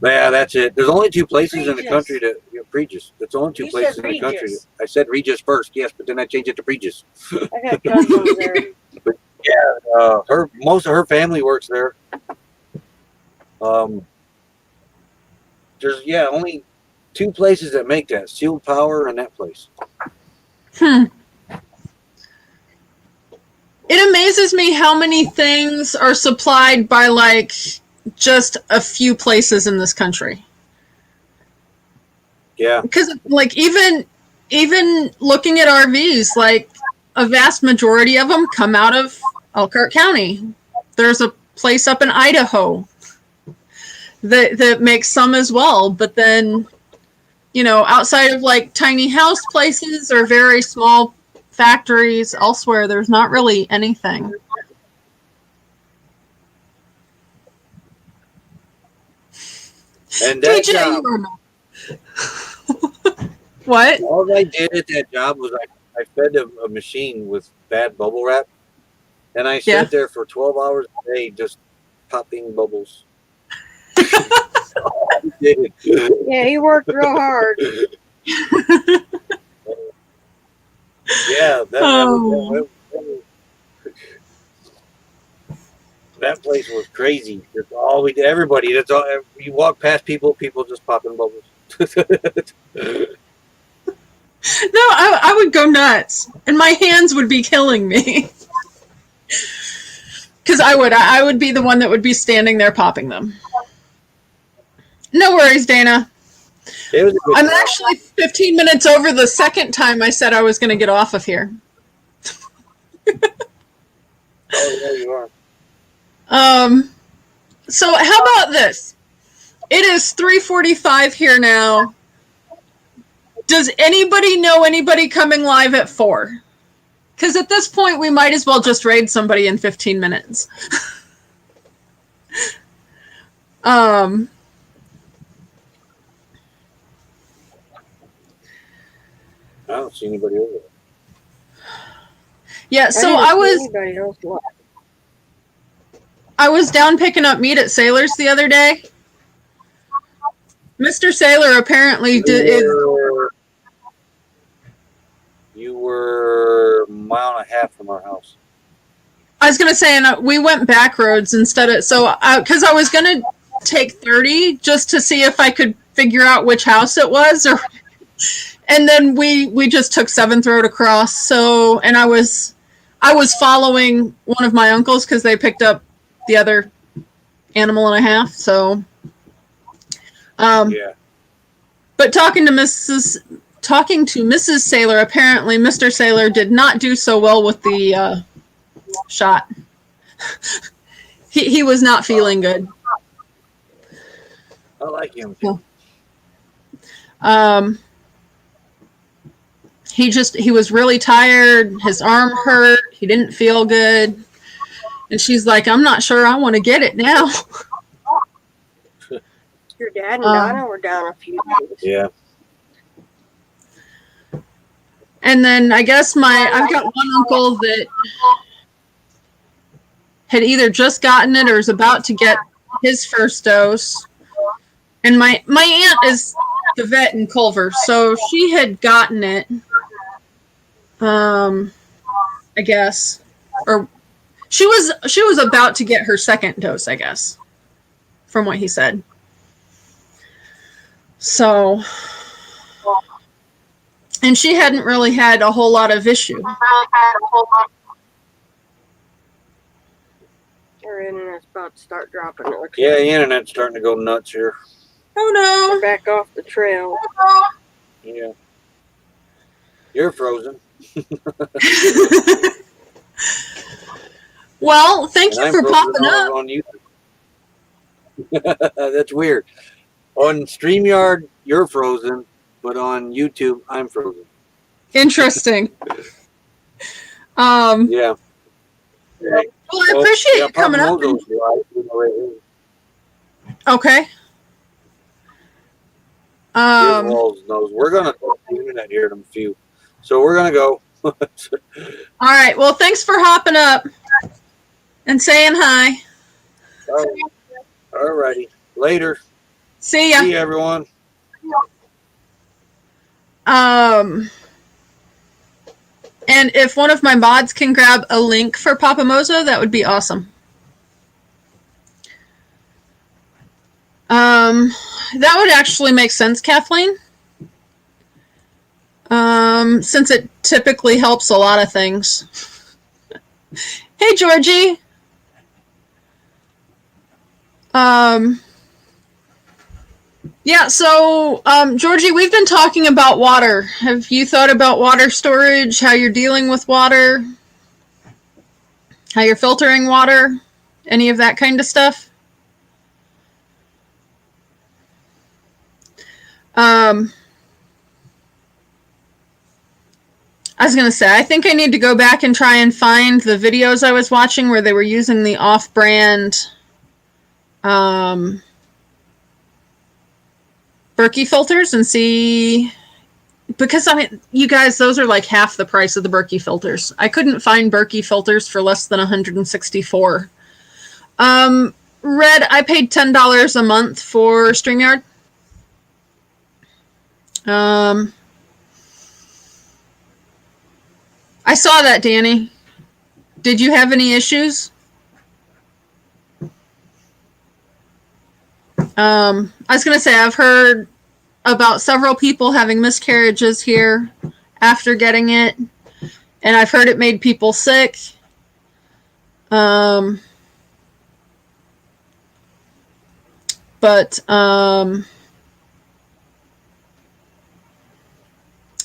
Yeah, that's it. There's only two places in the Regis. country that Regis. There's only two You places said in the country. Regis. I said Regis first, yes, but then I changed it to Regis. I got cousins there. Most of her family works there. There's only two places that make that: Sealed Power and that place. It amazes me how many things are supplied by like just a few places in this country. Yeah, Because like even looking at RVs, like a vast majority of them come out of Elkhart County. There's a place up in Idaho that makes some as well, but then outside of like tiny house places or very small factories elsewhere, there's not really anything. and that DJ, job, you are what? all I did at that job was I fed a machine with bad bubble wrap, and I Yeah. sat there for 12 hours a day just popping bubbles. All I did. Yeah, he worked real hard. Yeah, Oh. that place was crazy. That's all we did. Everybody. That's all. You walk past people just popping bubbles. No, I would go nuts, and my hands would be killing me. Because I would be the one that would be standing there popping them. No worries, Dana. It was a good I'm job. actually 15 minutes over the second time I said I was going to get off of here. Oh, yeah, you are. So how about this? It is 3:45 here now. Does anybody know anybody coming live at 4? Because at this point, we might as well just raid somebody in 15 minutes. I don't see anybody over there. Yeah, so didn't I see was anybody else left. I was down picking up meat at Sailor's the other day. Mr. Sailor apparently You were a mile and a half from our house. I was going to say, and we went back roads instead of, because I was going to take 30 just to see if I could figure out which house it was, and then we just took 7th Road across. So, and I was following one of my uncles because they picked up the other animal and a half. So, Yeah. but talking to Mrs. Sailor, apparently Mr. Sailor did not do so well with the shot. He was not feeling good. I like him too. He was really tired. His arm hurt. He didn't feel good. And she's like, I'm not sure I want to get it now. Your dad and Donna were down a few days. Yeah. And then I guess I've got one uncle that had either just gotten it or is about to get his first dose. And my aunt is the vet in Culver, so she had gotten it. I guess, or she was about to get her second dose, I guess, from what he said. So, and she hadn't really had a whole lot of issue. Our internet's about to start dropping. It looks Yeah, like. the internet's starting to go nuts here. Oh We're back off the trail. Yeah. You're frozen. no. Well, thank And you I'm for frozen popping up. on YouTube. That's weird. On StreamYard, you're frozen, but on YouTube, I'm frozen. Interesting. Well, Yeah. I appreciate you coming up. Papa Mozo's live. Okay. Walls knows. We're gonna talk the internet here in a few, so we're gonna go. All right. Well, thanks for hopping up and saying hi. All righty. Later. See ya. See you, everyone. And if one of my mods can grab a link for Papa Mozo, that would be awesome. That would actually make sense, Kathleen. Since it typically helps a lot of things. Hey, Georgie. Yeah, so, Georgie, we've been talking about water. Have you thought about water storage, how you're dealing with water, how you're filtering water, any of that kind of stuff? I was going to say, I think I need to go back and try and find the videos I was watching where they were using the off-brand Berkey filters and see, because I mean, you guys, those are like half the price of the Berkey filters. I couldn't find Berkey filters for less than $164. Red, I paid $10 a month for StreamYard. I saw that, Danny. Did you have any issues? I was going to say, I've heard about several people having miscarriages here after getting it, and I've heard it made people sick. But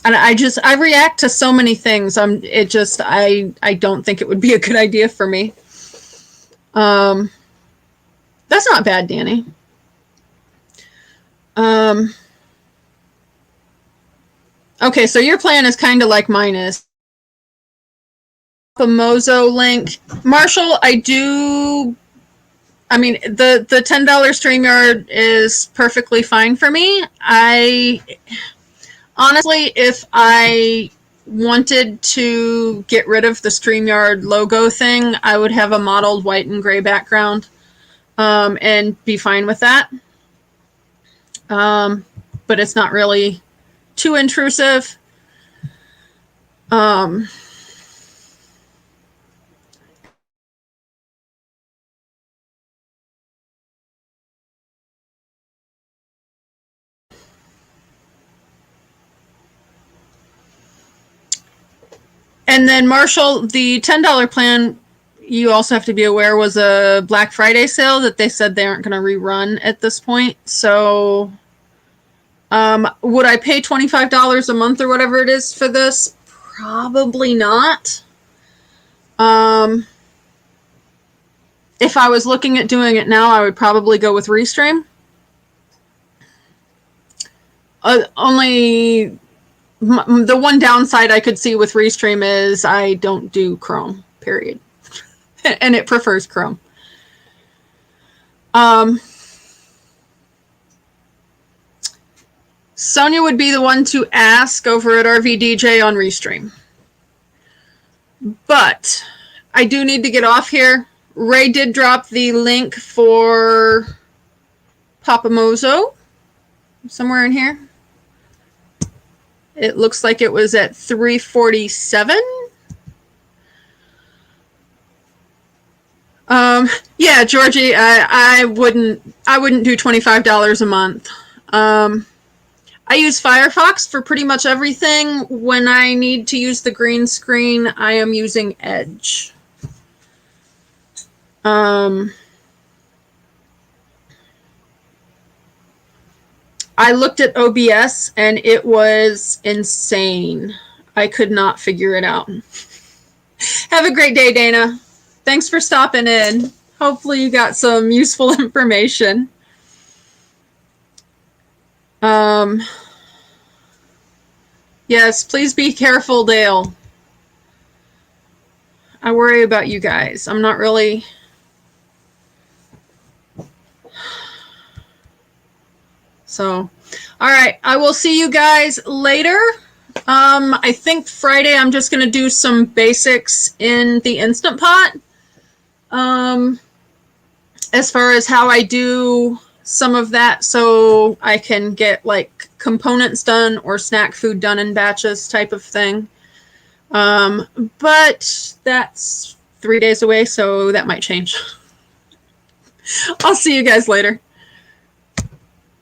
and I react to so many things. I don't think it would be a good idea for me. That's not bad, Danny. Okay, so your plan is kind of like mine is. The Mozo link. Marshall, I mean, the $10 StreamYard is perfectly fine for me. Honestly, if I wanted to get rid of the StreamYard logo thing, I would have a mottled white and gray background and be fine with that. But it's not really too intrusive. And then, Marshall, the $10 plan, you also have to be aware, was a Black Friday sale that they said they aren't going to rerun at this point. So would I pay $25 a month or whatever it is for this? Probably not. If I was looking at doing it now, I would probably go with Restream. Only the one downside I could see with Restream is I don't do Chrome, period. And it prefers Chrome. Sonia would be the one to ask over at RVDJ on Restream. But I do need to get off here. Ray did drop the link for Papa Mozo somewhere in here. It looks like it was at 347. Yeah, Georgie, I wouldn't do $25 a month. I use Firefox for pretty much everything. When I need to use the green screen, I am using Edge. I looked at OBS and it was insane. I could not figure it out. Have a great day, Dana. Thanks for stopping in. Hopefully you got some useful information. Yes, please be careful, Dale. I worry about you guys. I'm not really... So, all right. I will see you guys later. I think Friday I'm just going to do some basics in the Instant Pot. As far as how I do some of that so I can get like components done or snack food done in batches type of thing. But that's 3 days away, so that might change. I'll see you guys later.